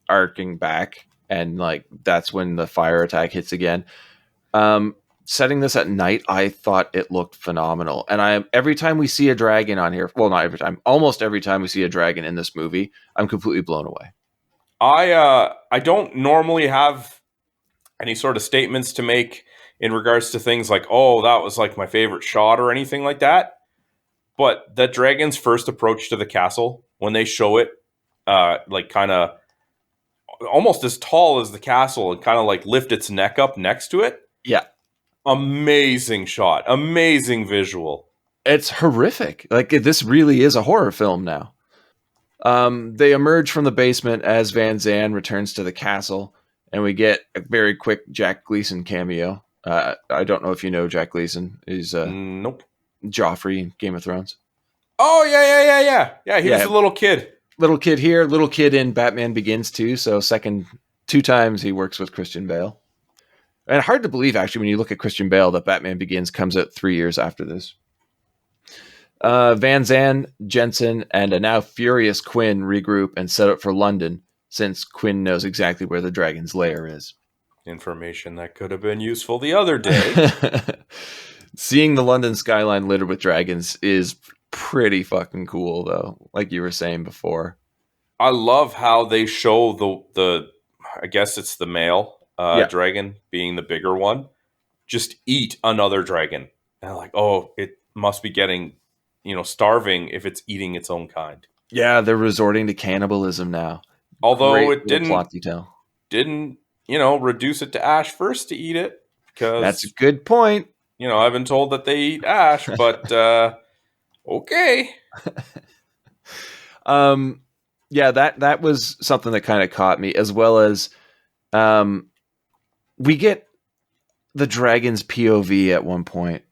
arcing back, and like that's when the fire attack hits again? Setting this at night, I thought it looked phenomenal. And every time we see a dragon on here, well, not every time, almost every time we see a dragon in this movie, I'm completely blown away. I don't normally have any sort of statements to make in regards to things like, oh, that was like my favorite shot or anything like that. But that dragon's first approach to the castle, when they show it, like kind of almost as tall as the castle and kind of like lift its neck up next to it. Yeah. Amazing shot. Amazing visual. It's horrific. Like, this really is a horror film now. They emerge from the basement as Van Zandt returns to the castle, and we get a very quick Jack Gleason cameo. I don't know if you know Jack Gleason. He's Nope. Joffrey in Game of Thrones. Oh, yeah. Yeah, he was a little kid. Little kid here, little kid in Batman Begins too. So 2 times he works with Christian Bale. And hard to believe, actually, when you look at Christian Bale, that Batman Begins comes out 3 years after this. Van Zandt, Jensen, and a now furious Quinn regroup and set up for London, since Quinn knows exactly where the dragon's lair is. Information that could have been useful the other day. Seeing the London skyline littered with dragons is pretty fucking cool, though, like you were saying before. I love how they show the I guess it's the male dragon, being the bigger one, just eat another dragon. And I'm like, oh, it must be getting, starving if it's eating its own kind. Yeah, they're resorting to cannibalism now. Although it plot detail. didn't, reduce it to ash first to eat it. Because that's a good point. I've been told that they eat ash, but okay. Yeah, that was something that kind of caught me, as well as we get the dragon's POV at one point.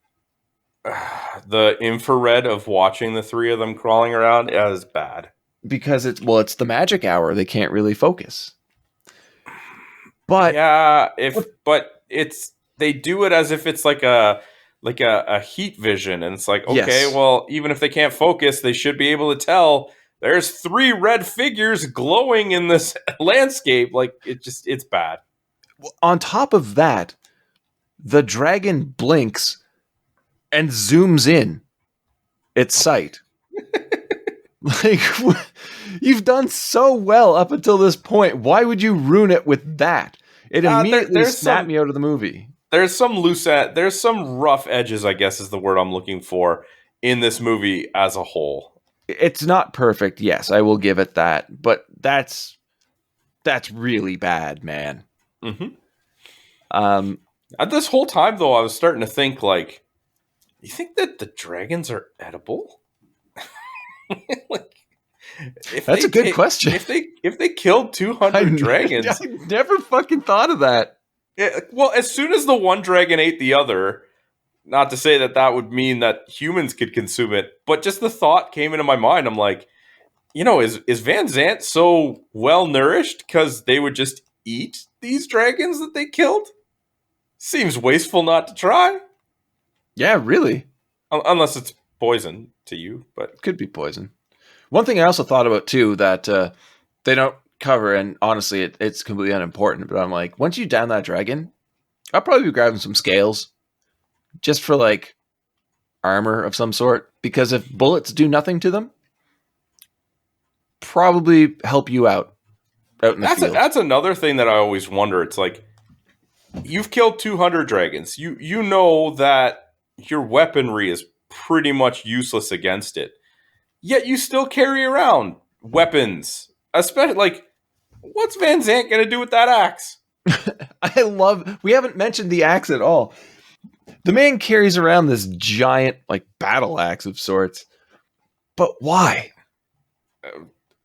The infrared of watching the three of them crawling around is bad. Because it's the magic hour. They can't really focus. But yeah, they do it as if it's like a heat vision, and it's like, okay, well, even if they can't focus, they should be able to tell there's 3 red figures glowing in this landscape. Like, it's bad. On top of that, the dragon blinks and zooms in its sight. Like, you've done so well up until this point. Why would you ruin it with that? It immediately snapped me out of the movie. There's some rough edges, I guess is the word I'm looking for, in this movie as a whole. It's not perfect, yes, I will give it that, but that's really bad, man. Mm-hmm. At this whole time, though, I was starting to think, like, you think that the dragons are edible? That's a good question. If they killed 200 dragons, I never fucking thought of that. Well, as soon as the one dragon ate the other, not to say that would mean that humans could consume it, but just the thought came into my mind. I'm like, is Van Zandt so well nourished because they would just eat these dragons that they killed? Seems wasteful not to try. Yeah, really. Unless it's poison to you, but could be poison. One thing I also thought about too that they don't cover, and honestly, it's completely unimportant. But I'm like, once you down that dragon, I'll probably be grabbing some scales, just for like armor of some sort. Because if bullets do nothing to them, probably help you out in the field. That's another thing that I always wonder. It's like, you've killed 200 dragons. You know that your weaponry is pretty much useless against it. Yet you still carry around weapons. Especially, like, what's Van Zandt going to do with that axe? We haven't mentioned the axe at all. The man carries around this giant, like, battle axe of sorts. But why?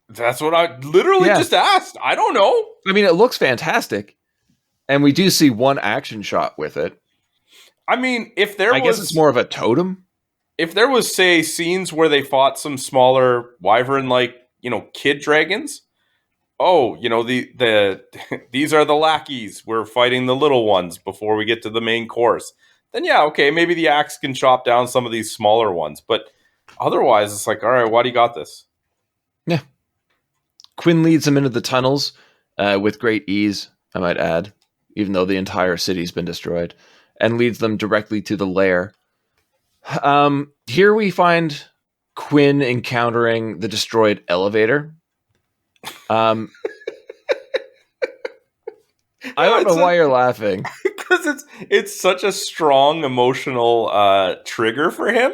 That's what I literally just asked. I don't know. I mean, it looks fantastic. And we do see one action shot with it. I mean, I guess it's more of a totem. If there was, say, scenes where they fought some smaller wyvern, like, kid dragons. Oh, these are the lackeys. We're fighting the little ones before we get to the main course. Then yeah, okay, maybe the axe can chop down some of these smaller ones. But otherwise, it's like, all right, why do you got this? Yeah. Quinn leads them into the tunnels with great ease, I might add, even though the entire city's been destroyed, and leads them directly to the lair. Here we find Quinn encountering the destroyed elevator. I don't know why you're laughing. Because it's such a strong emotional trigger for him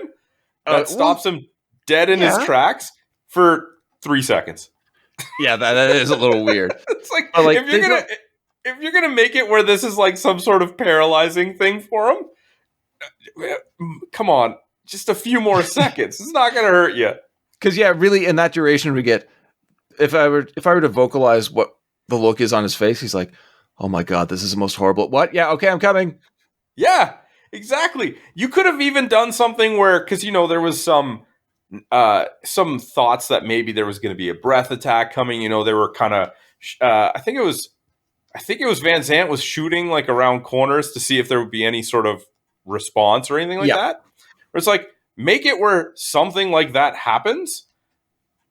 that stops him dead in his tracks for 3 seconds. Yeah, that is a little weird. It's like, But, like, if you're gonna make it where this is like some sort of paralyzing thing for him, come on, just a few more seconds. It's not gonna hurt you. Because really, in that duration, we get if I were to vocalize what the look is on his face, he's like, "Oh my god, this is the most horrible." What? Yeah, okay, I'm coming. Yeah, exactly. You could have even done something where, because there was some thoughts that maybe there was going to be a breath attack coming. They were kind of, I think it was Van Zandt was shooting like around corners to see if there would be any sort of response or anything like that. Where it's like, make it where something like that happens,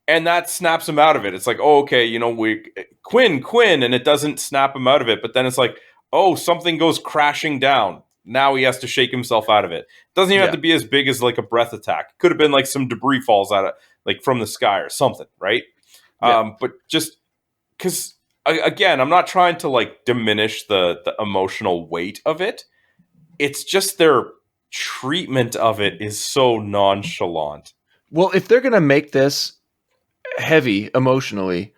and that snaps him out of it. It's like, oh, okay, Quinn, and it doesn't snap him out of it. But then it's like, oh, something goes crashing down. Now he has to shake himself out of it. Doesn't even have to be as big as like a breath attack. Could have been like some debris falls out of like from the sky or something, right? Yeah. But just because, again, I'm not trying to like diminish the emotional weight of it. It's just their treatment of it is so nonchalant. Well, if they're gonna make this heavy emotionally,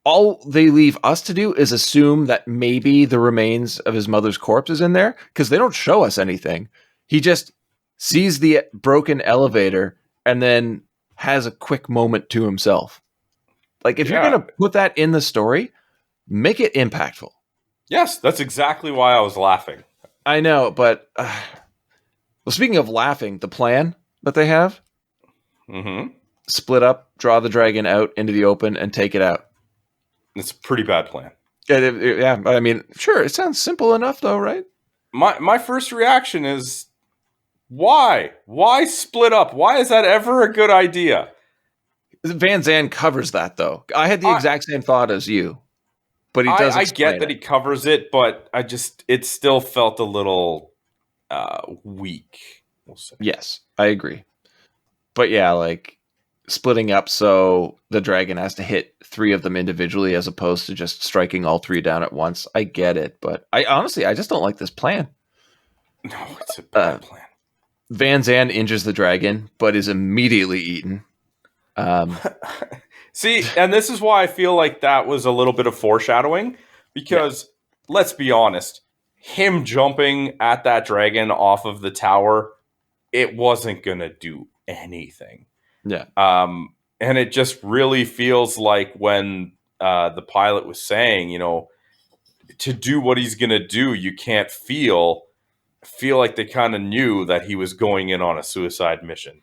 all they leave us to do is assume that maybe the remains of his mother's corpse is in there, because they don't show us anything. He just sees the broken elevator and then has a quick moment to himself. Like, if you're going to put that in the story, make it impactful. Yes, that's exactly why I was laughing. I know, but well, speaking of laughing, the plan that they have, split up, draw the dragon out into the open, and take it out. It's a pretty bad plan. Yeah, I mean, sure, it sounds simple enough, though, right? My first reaction is, why? Why split up? Why is that ever a good idea? Van Zandt covers that, though. I had the exact same thought as you, but he does. I get that he covers it, but it still felt a little weak. We'll say. Yes, I agree. But yeah, like, splitting up so the dragon has to hit 3 of them individually as opposed to just striking all 3 down at once. I get it, but I just don't like this plan. No, it's a bad plan. Van Zandt injures the dragon, but is immediately eaten. See, and this is why I feel like that was a little bit of foreshadowing, because let's be honest, him jumping at that dragon off of the tower, it wasn't going to do anything. Yeah. And it just really feels like when the pilot was saying, to do what he's going to do, you can't feel like they kind of knew that he was going in on a suicide mission.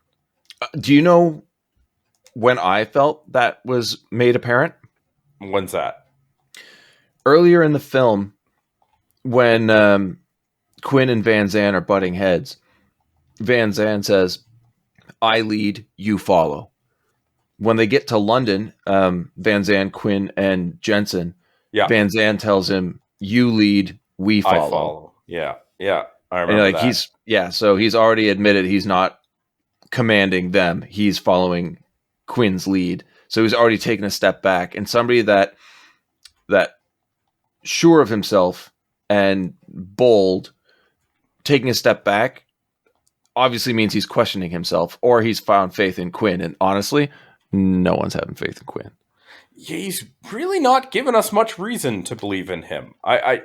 Do you know when I felt that was made apparent? When's that? Earlier in the film, when Quinn and Van Zandt are butting heads, Van Zandt says, "I lead, you follow." When they get to London, Van Zandt, Quinn, and Jensen, Van Zandt tells him, "You lead, we follow." I follow. Yeah. I remember that. So he's already admitted he's not commanding them. He's following Quinn's lead. So he's already taken a step back. And somebody that sure of himself and bold, taking a step back, obviously means he's questioning himself, or he's found faith in Quinn. And honestly, no one's having faith in Quinn. Yeah, he's really not given us much reason to believe in him. I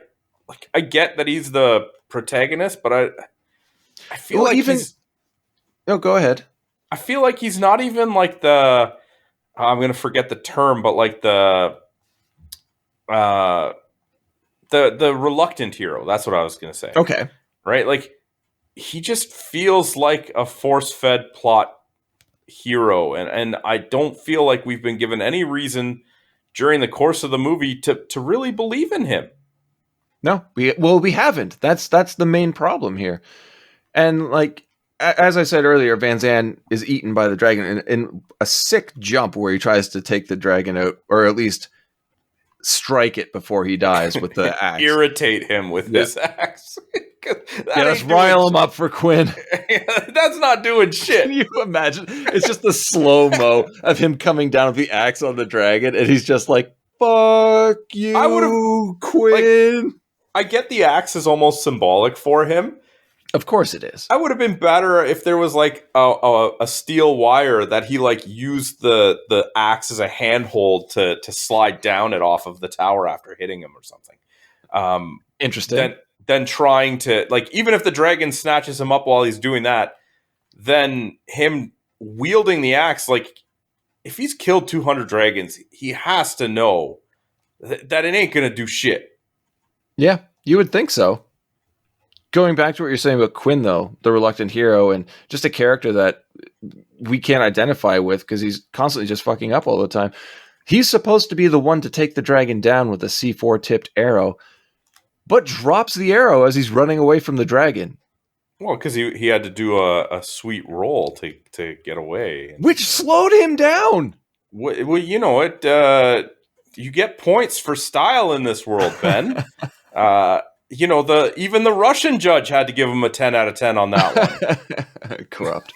get that he's the protagonist, but I feel like he's... No, go ahead. I feel like he's not even like the... I'm going to forget the term, but like the reluctant hero. That's what I was going to say. Okay. Right? Like, he just feels like a force-fed plot hero, and I don't feel like we've been given any reason during the course of the movie to really believe in him. No, we haven't. That's the main problem here. And like, as I said earlier, Van Zandt is eaten by the dragon in a sick jump where he tries to take the dragon out, or at least strike it before he dies with the axe. Irritate him with this axe. Let's rile him up for Quinn. That's not doing shit. Can you imagine? It's just the slow-mo of him coming down with the axe on the dragon, and he's just like, "Fuck you, Quinn." I get the axe is almost symbolic for him, Of course it is. I would have been better if there was like a steel wire that he like used the axe as a handhold to slide down it off of the tower after hitting him or something. Interesting. Then trying to, like, even if the dragon snatches him up while he's doing that, then him wielding the axe, like, if he's killed 200 dragons, he has to know that it ain't gonna do shit. Yeah, you would think so. Going back to what you're saying about Quinn, though, the reluctant hero, and just a character that we can't identify with because he's constantly just fucking up all the time. He's supposed to be the one to take the dragon down with a C4 tipped arrow, but drops the arrow as he's running away from the dragon. Well, because he had to do a sweet roll to get away. Which slowed him down. Well, you know it. You get points for style in this world, Ben. You know, even the Russian judge had to give him a 10 out of 10 on that one. Corrupt.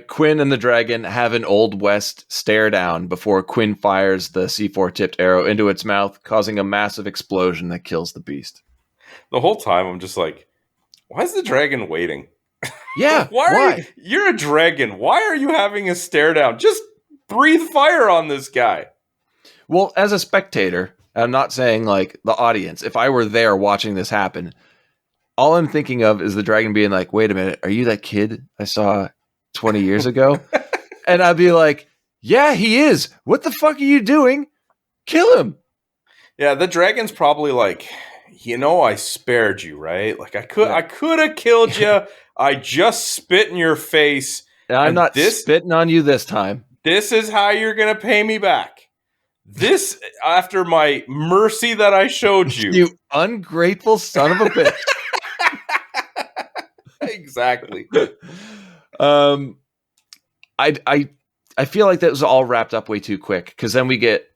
Quinn and the dragon have an Old West stare down before Quinn fires the C4 tipped arrow into its mouth, causing a massive explosion that kills the beast. The whole time I'm just like, why is the dragon waiting? Yeah, why? You're a dragon. Why are you having a stare down? Just breathe fire on this guy. Well, as a spectator, I'm not saying like the audience, if I were there watching this happen, all I'm thinking of is the dragon being like, wait a minute, are you that kid I saw 20 years ago? And I'd be like, yeah, he is. What the fuck are you doing? Kill him. Yeah, the dragon's probably like, you know, I spared you, right? Like I could have killed you. I just spit in your face. And I'm not spitting on you this time. This is how you're going to pay me back. This, after my mercy that I showed you. You ungrateful son of a bitch. Exactly. I feel like that was all wrapped up way too quick, because then we get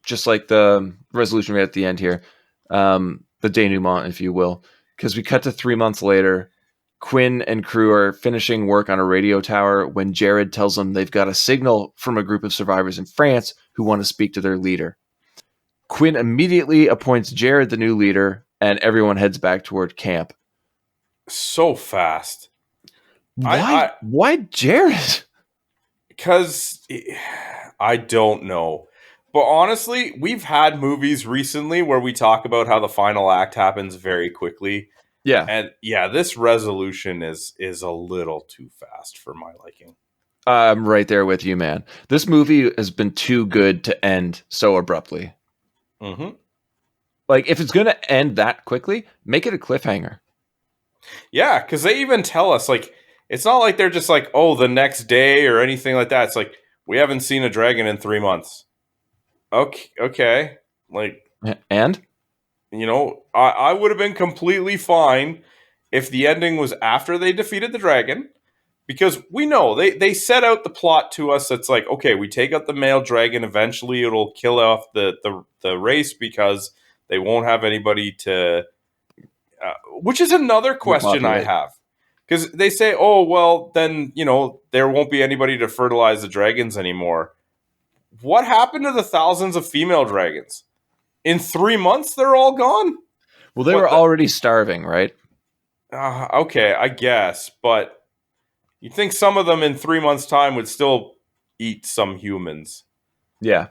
just like the resolution right at the end here, the denouement, if you will, because we cut to 3 months later. Quinn and crew are finishing work on a radio tower when Jared tells them they've got a signal from a group of survivors in France who want to speak to their leader. Quinn immediately appoints Jared the new leader, and everyone heads back toward camp. So fast. Why Jared? Because I don't know. But honestly, we've had movies recently where we talk about how the final act happens very quickly. Yeah. And yeah, this resolution is a little too fast for my liking. I'm right there with you, man. This movie has been too good to end so abruptly. Mm-hmm. Like, if it's going to end that quickly, make it a cliffhanger. Yeah, because they even tell us, like, it's not like they're just like, oh, the next day or anything like that. It's like, we haven't seen a dragon in 3 months. Okay. Like, and? You know, I would have been completely fine if the ending was after they defeated the dragon, because we know they set out the plot to us. It's like, okay, we take out the male dragon. Eventually, it'll kill off the race because they won't have anybody to. Which is another question I have, because they say, oh, well, then, you know, there won't be anybody to fertilize the dragons anymore. What happened to the thousands of female dragons? In 3 months, they're all gone? Well, they were already starving, right? Okay, I guess. But you'd think some of them in 3 months' time would still eat some humans. Yeah.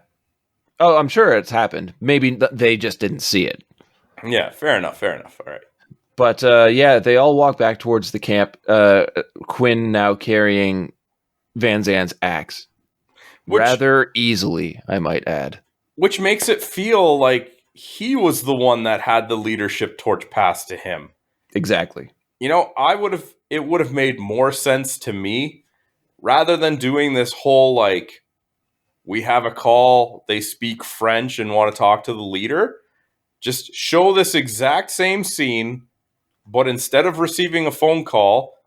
Oh, I'm sure it's happened. Maybe they just didn't see it. Yeah, fair enough. All right. But yeah, they all walk back towards the camp. Quinn now carrying Van Zandt's axe. Rather easily, I might add. Which makes it feel like he was the one that had the leadership torch passed to him. Exactly. You know, it would have made more sense to me, rather than doing this whole, like, we have a call, they speak French and want to talk to the leader. Just show this exact same scene, but instead of receiving a phone call,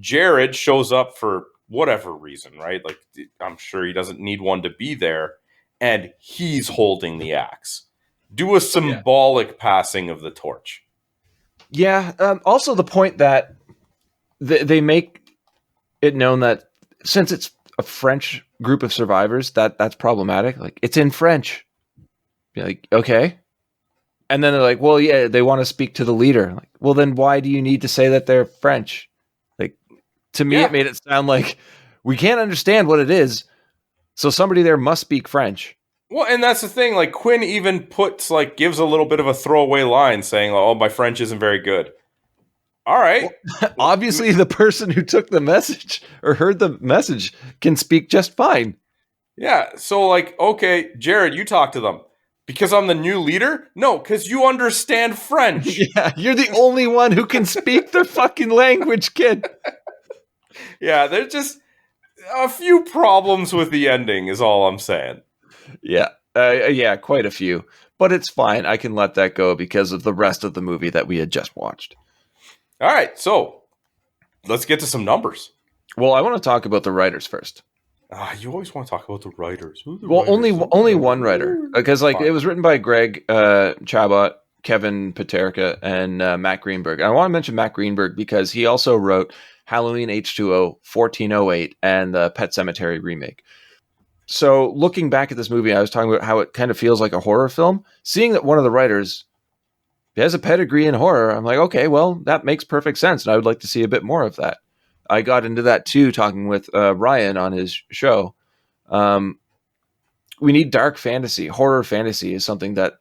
Jared shows up for whatever reason, right? Like, I'm sure he doesn't need one to be there. And he's holding the axe. Do a symbolic passing of the torch. Yeah. Also, the point that they make it known that since it's a French group of survivors, that's problematic. Like, it's in French. Be like, okay, And then they're like, well, yeah, they want to speak to the leader. Like, well, then why do you need to say that they're French? Like, to me, it made it sound like we can't understand what it is, so somebody there must speak French. Well, and that's the thing. Like, Quinn even gives a little bit of a throwaway line saying, oh, my French isn't very good. All right. Well, obviously, the person who took the message or heard the message can speak just fine. Yeah. So, like, okay, Jared, you talk to them. Because I'm the new leader? No, because you understand French. Yeah, you're the only one who can speak their fucking language, kid. Yeah, there's just a few problems with the ending is all I'm saying. Yeah. Yeah, quite a few. But it's fine. I can let that go because of the rest of the movie that we had just watched. All right, so let's get to some numbers. Well, I want to talk about the writers first. You always want to talk about the writers. Well, only one writer, because it was written by Gregg, Chabot, Kevin Peterka, and Matt Greenberg. And I want to mention Matt Greenberg because he also wrote Halloween H2O, 1408, and the Pet Sematary remake. So looking back at this movie, I was talking about how it kind of feels like a horror film. Seeing that one of the writers has a pedigree in horror, I'm like, okay, well, that makes perfect sense, and I would like to see a bit more of that. I got into that too, talking with Ryan on his show. We need dark fantasy. Horror fantasy is something that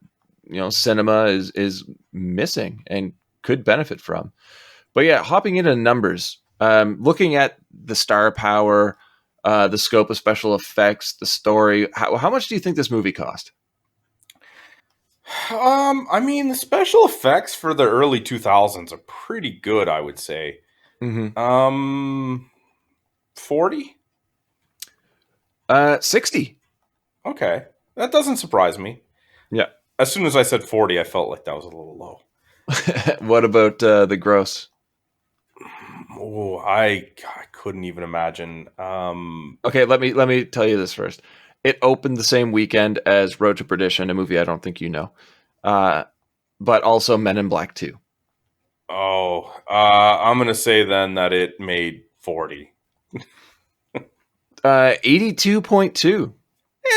cinema is missing and could benefit from. But yeah, hopping into numbers, looking at the star power, the scope of special effects, the story. How much do you think this movie cost? I mean, the special effects for the early 2000s are pretty good, I would say. Mm-hmm. 40? 60. Okay. That doesn't surprise me. Yeah. As soon as I said 40, I felt like that was a little low. What about the gross? Oh, I couldn't even imagine. Okay, let me tell you this first. It opened the same weekend as Road to Perdition, a movie I don't think you know, but also Men in Black 2. Oh, I'm going to say then that it made 40. 82.2.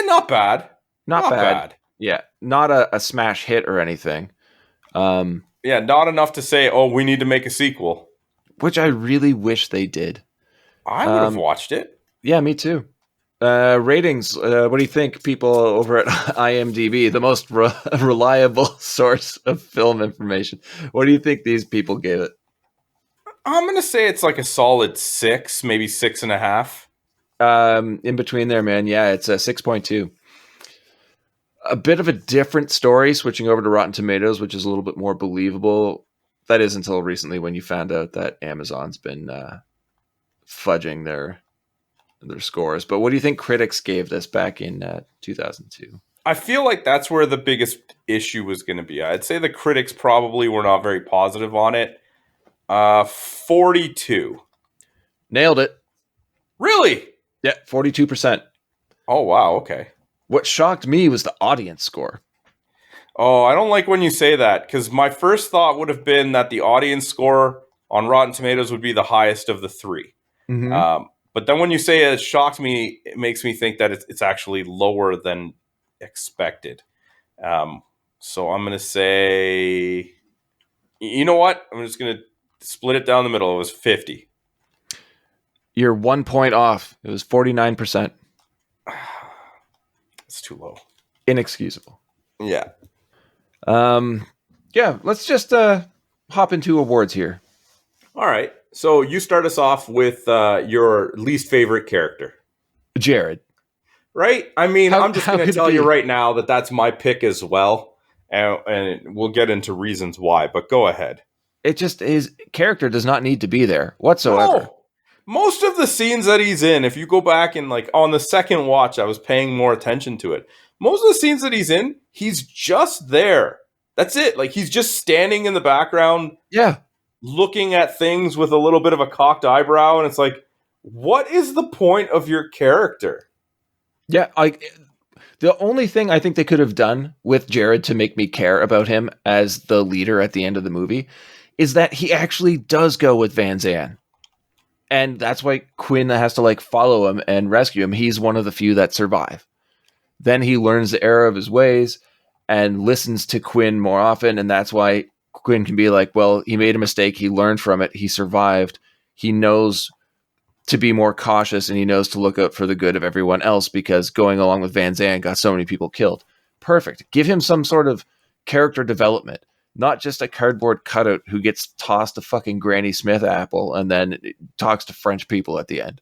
Not bad. Not bad. Yeah, not a smash hit or anything. Yeah, not enough to say, oh, we need to make a sequel. Which I really wish they did. I would have watched it. Yeah, me too. Ratings. What do you think, people over at IMDb, the most reliable source of film information? What do you think these people gave it? I'm going to say it's like a solid 6, maybe 6.5. In between there, man. Yeah, it's a 6.2. A bit of a different story, switching over to Rotten Tomatoes, which is a little bit more believable. That is until recently when you found out that Amazon's been fudging their scores. But what do you think critics gave this back in 2002? I feel like that's where the biggest issue was going to be. I'd say the critics probably were not very positive on it. 42. Nailed it. Really? Yeah, 42%. Oh, wow. Okay. What shocked me was the audience score. Oh, I don't like when you say that, because my first thought would have been that the audience score on Rotten Tomatoes would be the highest of the three. Mm-hmm. But then when you say it shocked me, it makes me think that it's actually lower than expected. So I'm going to say, you know what? I'm just going to split it down the middle. It was 50. You're 1 point off. It was 49%. It's too low. Inexcusable. Yeah. Yeah, let's just hop into awards here. All right. So you start us off with your least favorite character. Jared. Right? I mean, I'm just going to tell you right now that that's my pick as well. And we'll get into reasons why, but go ahead. It just, his character does not need to be there whatsoever. No. Most of the scenes that he's in, if you go back and like on the second watch, I was paying more attention to it. Most of the scenes that he's in, he's just there. That's it. Like he's just standing in the background. Yeah. Looking at things with a little bit of a cocked eyebrow. And it's like, what is the point of your character? Yeah. The only thing I think they could have done with Jared to make me care about him as the leader at the end of the movie is that he actually does go with Van Zandt. And that's why Quinn has to like follow him and rescue him. He's one of the few that survive. Then he learns the error of his ways. and listens to Quinn more often. And that's why Quinn can be like, well, he made a mistake. He learned from it. He survived. He knows to be more cautious, and he knows to look out for the good of everyone else, because going along with Van Zandt got so many people killed. Perfect. Give him some sort of character development, not just a cardboard cutout who gets tossed a fucking Granny Smith apple and then talks to French people at the end.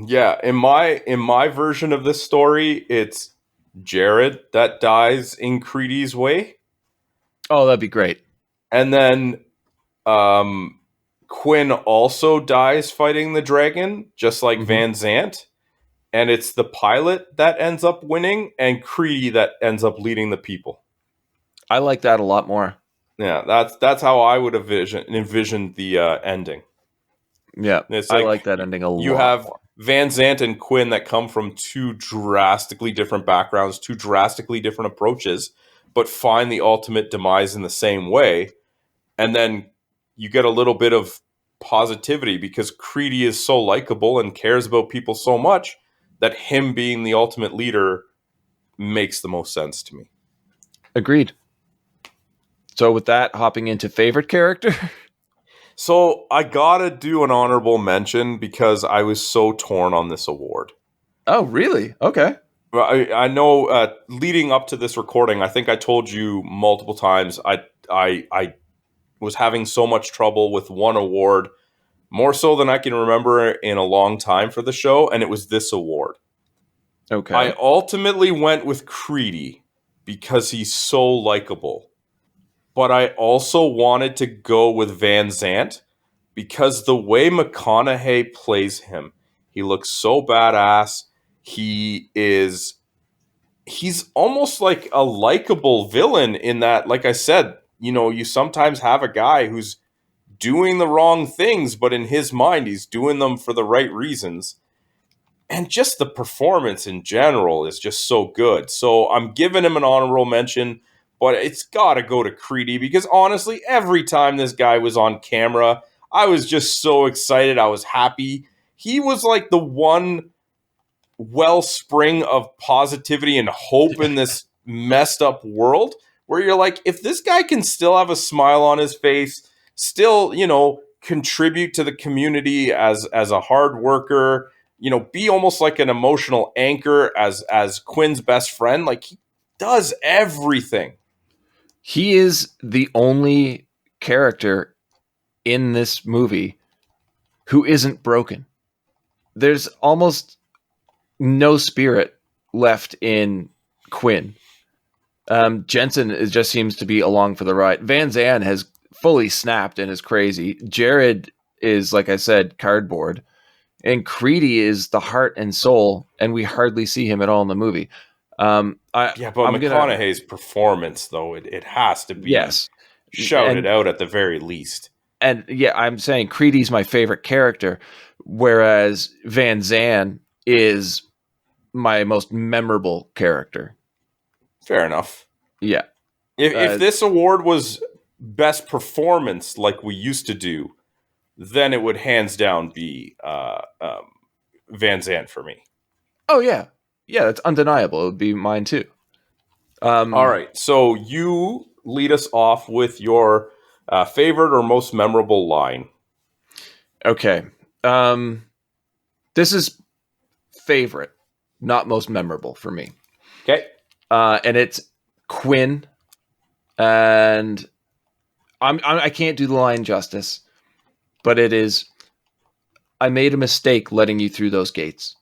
Yeah, in my version of this story, it's Jared that dies in Creedy's way. Oh, that'd be great. And then Quinn also dies fighting the dragon, just like Van Zandt. And it's the pilot that ends up winning, and Creedy that ends up leading the people. I like that a lot more. Yeah, that's how I would envision the ending. Yeah, It's I like that ending a lot. You have more. Van Zandt and Quinn that come from two drastically different backgrounds, two drastically different approaches, but find the ultimate demise in the same way. And then you get a little bit of positivity because Creedy is so likable and cares about people so much that him being the ultimate leader makes the most sense to me. Agreed. So with that, hopping into favorite character. So I gotta do an honorable mention because I was so torn on this award. Oh, really? Okay. Well, I know leading up to this recording, I think I told you multiple times I was having so much trouble with one award, more so than I can remember in a long time for the show, and it was this award. Okay. I ultimately went with Creedy because he's so likable. But I also wanted to go with Van Zandt because the way McConaughey plays him, he looks so badass. He's almost like a likable villain in that, like I said, you sometimes have a guy who's doing the wrong things, but in his mind, he's doing them for the right reasons. And just the performance in general is just so good. So I'm giving him an honorable mention, but it's got to go to Creedy because honestly, every time this guy was on camera, I was just so excited. I was happy. He was like the one wellspring of positivity and hope in this messed up world where you're like, if this guy can still have a smile on his face, still, contribute to the community as a hard worker, be almost like an emotional anchor as Quinn's best friend, like he does everything. He is the only character in this movie who isn't broken. There's almost no spirit left in Quinn. Jensen just seems to be along for the ride. Van Zandt has fully snapped and is crazy. Jared is, like I said, cardboard. And Creedy is the heart and soul, and we hardly see him at all in the movie. But McConaughey's performance, though, it has to be shouted out at the very least. And yeah, I'm saying Creedy's my favorite character, whereas Van Zandt is my most memorable character. Fair enough. Yeah. If this award was best performance like we used to do, then it would hands down be Van Zandt for me. Oh, yeah. Yeah, that's undeniable. It would be mine too. All right. So you lead us off with your favorite or most memorable line. Okay. This is favorite, not most memorable for me. Okay. And it's Quinn. And I can't do the line justice, but it is, I made a mistake letting you through those gates.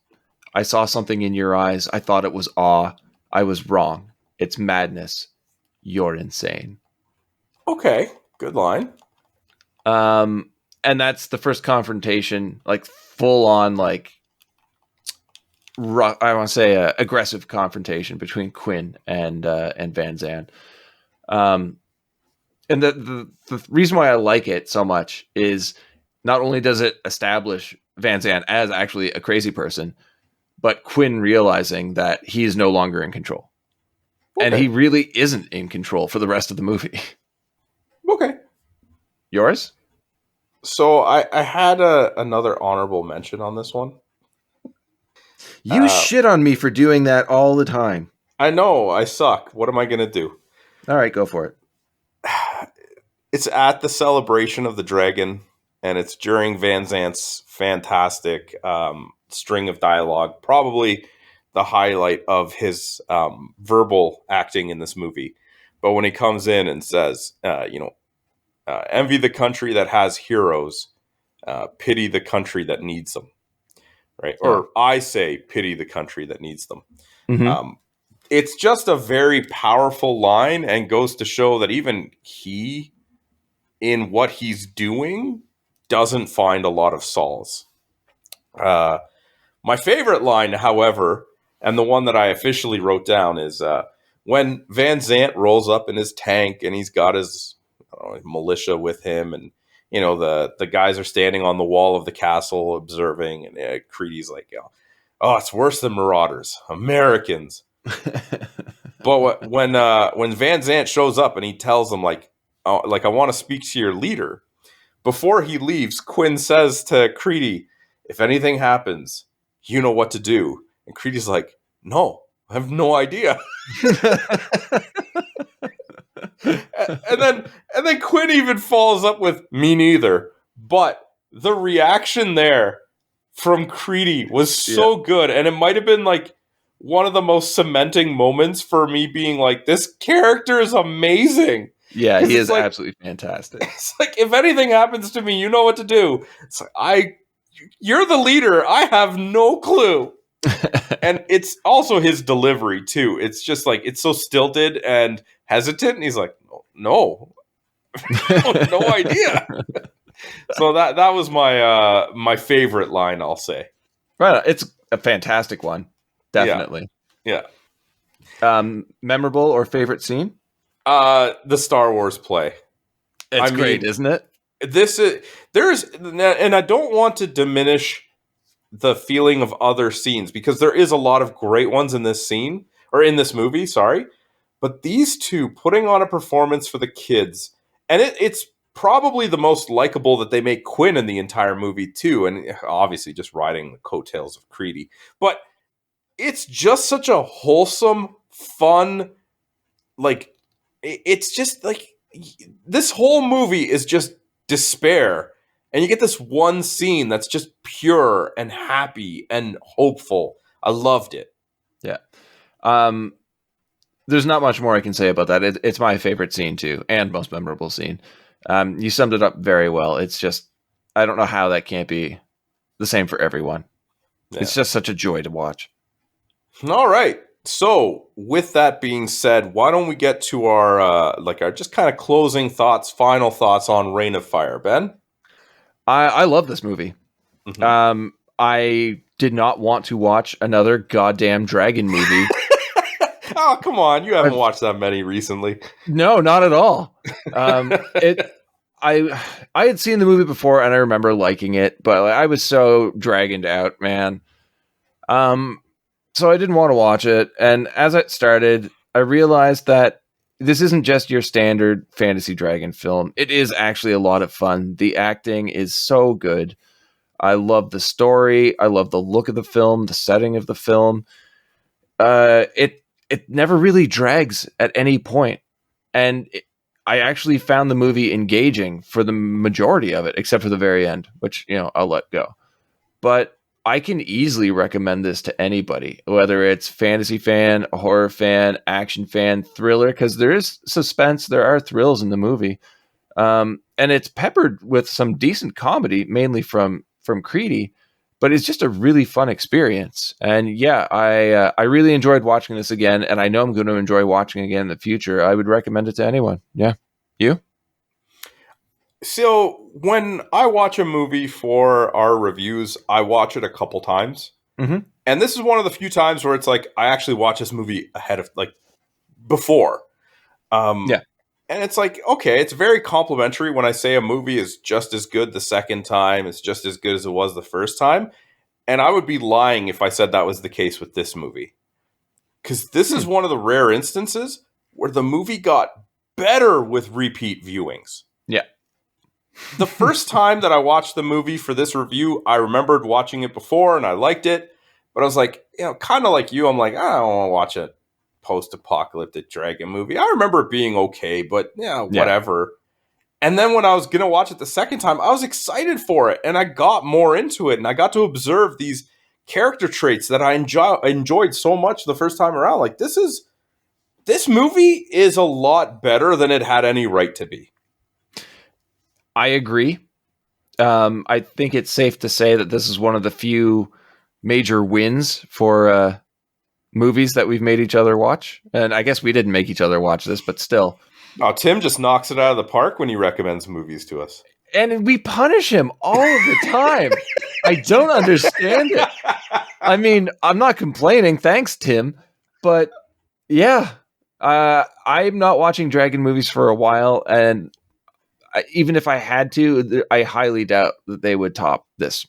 I saw something in your eyes. I thought it was awe. I was wrong. It's madness. You're insane. Okay. Good line. And that's the first confrontation, like full on, like, I want to say aggressive confrontation between Quinn and Van Zandt. And the reason why I like it so much is not only does it establish Van Zandt as actually a crazy person, but Quinn realizing that he is no longer in control. Okay. And he really isn't in control for the rest of the movie. Okay. Yours? So I had another honorable mention on this one. You shit on me for doing that all the time. I know. I suck. What am I going to do? All right, go for it. It's at the celebration of the dragon, and it's during Van Zant's fantastic string of dialogue, probably the highlight of his verbal acting in this movie. But when he comes in and says, envy the country that has heroes, pity the country that needs them, right? Yeah. Or I say, pity the country that needs them. Mm-hmm. It's just a very powerful line and goes to show that even he, in what he's doing, doesn't find a lot of solace. My favorite line, however, and the one that I officially wrote down is when Van Zant rolls up in his tank and he's got his militia with him, and the guys are standing on the wall of the castle observing, and Creedy's like, "Oh, it's worse than Marauders, Americans." But when Van Zant shows up and he tells them like I want to speak to your leader, before he leaves, Quinn says to Creedy, "If anything happens, you know what to do." And Creedy's like, "No, I have no idea." and then Quinn even follows up with, "Me neither." But the reaction there from Creedy was so good, and it might have been like one of the most cementing moments for me being like, this character is amazing. Yeah, he is like, absolutely fantastic. It's like, if anything happens to me, you know what to do. It's like, you're the leader. I have no clue. And it's also his delivery too. It's just like, it's so stilted and hesitant. And he's like, no, no idea. So that was my favorite line, I'll say. Right. It's a fantastic one. Definitely. Yeah. Memorable or favorite scene? The Star Wars play. It's great, isn't it? And I don't want to diminish the feeling of other scenes, because there is a lot of great ones in this scene, or in this movie, sorry. But these two putting on a performance for the kids, and it's probably the most likable that they make Quinn in the entire movie too, and obviously just riding the coattails of Creedy. But it's just such a wholesome, fun, like, it's just like, this whole movie is just despair. And you get this one scene that's just pure and happy and hopeful. I loved it. Yeah. There's not much more I can say about that. It's my favorite scene too, and most memorable scene. You summed it up very well. It's just, I don't know how that can't be the same for everyone. Yeah. It's just such a joy to watch. All right. So with that being said, why don't we get to our just kind of closing thoughts, final thoughts on Reign of Fire, Ben? I love this movie. Mm-hmm. I did not want to watch another goddamn dragon movie. Oh, come on. You haven't watched that many recently. No, not at all. I had seen the movie before and I remember liking it, but I was so dragoned out, man. So I didn't want to watch it. And as it started, I realized that this isn't just your standard fantasy dragon film. It is actually a lot of fun. The acting is so good. I love the story. I love the look of the film, the setting of the film. It never really drags at any point. And I actually found the movie engaging for the majority of it, except for the very end, which, I'll let go. But I can easily recommend this to anybody, whether it's fantasy fan, a horror fan, action fan, thriller, because there is suspense. There are thrills in the movie. And it's peppered with some decent comedy, mainly from Creedy, but it's just a really fun experience. And yeah, I really enjoyed watching this again, and I know I'm going to enjoy watching again in the future. I would recommend it to anyone. Yeah. You? So when I watch a movie for our reviews, I watch it a couple times. Mm-hmm. And this is one of the few times where it's like, I actually watch this movie ahead of, before. Yeah. And it's like, okay, it's very complimentary when I say a movie is just as good the second time. It's just as good as it was the first time. And I would be lying if I said that was the case with this movie. Because this is one of the rare instances where the movie got better with repeat viewings. Yeah. The first time that I watched the movie for this review, I remembered watching it before and I liked it. But I was like, kind of like you, I'm like, I don't want to watch it post-apocalyptic dragon movie. I remember it being okay, but whatever. And then when I was going to watch it the second time, I was excited for it, and I got more into it, and I got to observe these character traits that I enjoyed so much the first time around. Like, this movie is a lot better than it had any right to be. I agree. I think it's safe to say that this is one of the few major wins for movies that we've made each other watch. And I guess we didn't make each other watch this, but still. Oh, Tim just knocks it out of the park when he recommends movies to us. And we punish him all of the time. I don't understand it. I mean, I'm not complaining. Thanks, Tim. But yeah, I'm not watching dragon movies for a while. And even if I had to, I highly doubt that they would top this.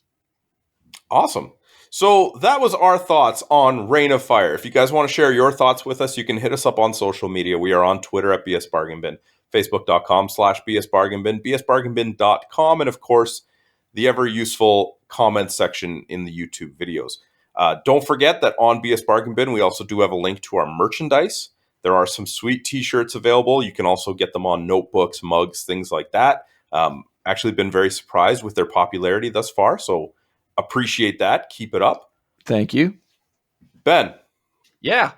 Awesome. So that was our thoughts on Reign of Fire. If you guys want to share your thoughts with us, you can hit us up on social media. We are on Twitter at BS Bargain Bin, Facebook.com/BS Bargain Bin, BSBargainBin.com, and of course, the ever useful comment section in the YouTube videos. Don't forget that on BS Bargain Bin, we also do have a link to our merchandise. There are some sweet t-shirts available. You can also get them on notebooks, mugs, things like that. Actually been very surprised with their popularity thus far, so appreciate that. Keep it up. Thank you. Ben. Yeah.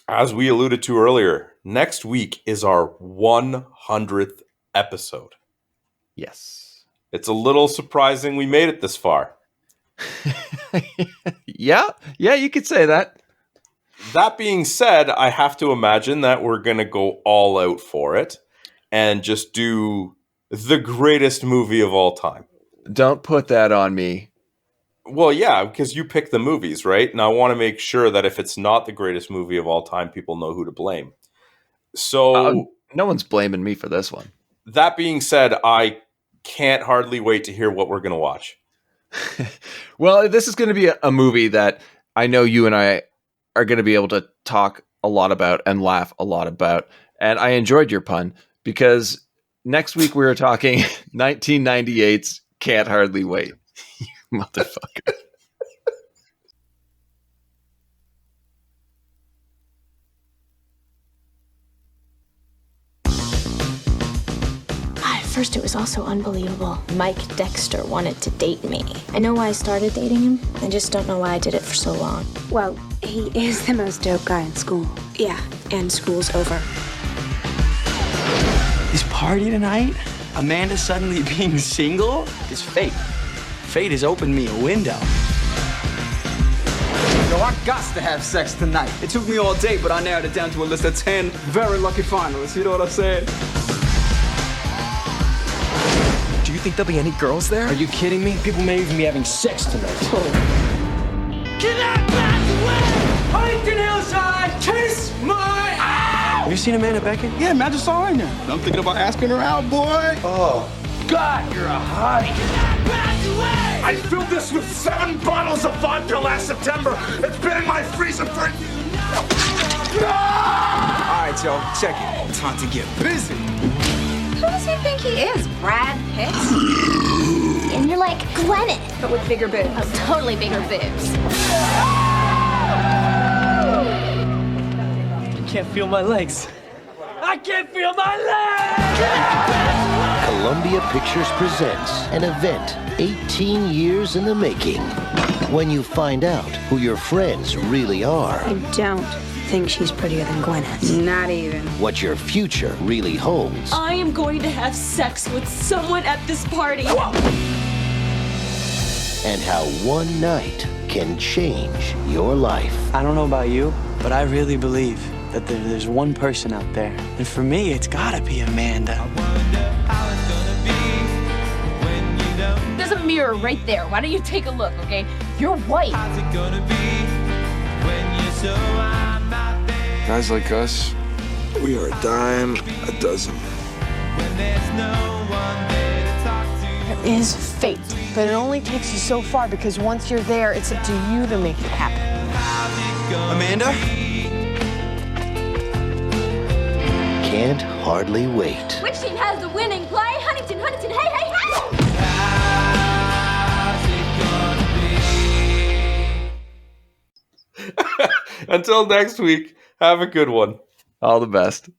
As we alluded to earlier, next week is our 100th episode. Yes. It's a little surprising we made it this far. Yeah, you could say that. That being said, I have to imagine that we're going to go all out for it and just do the greatest movie of all time. Don't put that on me. Well, yeah, because you pick the movies, right? And I want to make sure that if it's not the greatest movie of all time, people know who to blame. So no one's blaming me for this one. That being said, I can't hardly wait to hear what we're going to watch. Well, this is going to be a movie that I know you and I are going to be able to talk a lot about and laugh a lot about. And I enjoyed your pun because next week we were talking 1998's Can't Hardly Wait. You motherfucker. At first it was also unbelievable. Mike Dexter wanted to date me. I know why I started dating him. I just don't know why I did it for so long. Well, he is the most dope guy in school. Yeah, and school's over. This party tonight, Amanda suddenly being single, is fate. Fate has opened me a window. Yo, I got to have sex tonight. It took me all day, but I narrowed it down to a list of 10 very lucky finalists. You know what I'm saying? Do you think there'll be any girls there? Are you kidding me? People may even be having sex tonight. Huntington Hillside, kiss my ass! Have you seen Amanda Beckett? Yeah, man, I just saw her in there. I'm thinking about asking her out, boy. Oh, God, you're a hottie. I filled this with 7 bottles of vodka last September. It's been in my freezer for... All right, yo, check it. Time to get busy. Who does he think he is? Brad Pitt? And you're like Gwyneth. But with bigger boobs. Oh, totally bigger boobs. I can't feel my legs. I can't feel my legs! Columbia Pictures presents an event 18 years in the making. When you find out who your friends really are. I don't think she's prettier than Gwyneth. Not even. What your future really holds. I am going to have sex with someone at this party. And how one night can change your life. I don't know about you, but I really believe that there's one person out there. And for me, it's gotta be Amanda. There's a mirror right there. Why don't you take a look, okay? You're white. Guys like us, we are a dime a dozen. There is fate, but it only takes you so far because once you're there, it's up to you to make it happen. Amanda? Can't hardly wait. Which team has the winning play? Huntington, hey, hey, Until next week, Have a good one. All the best.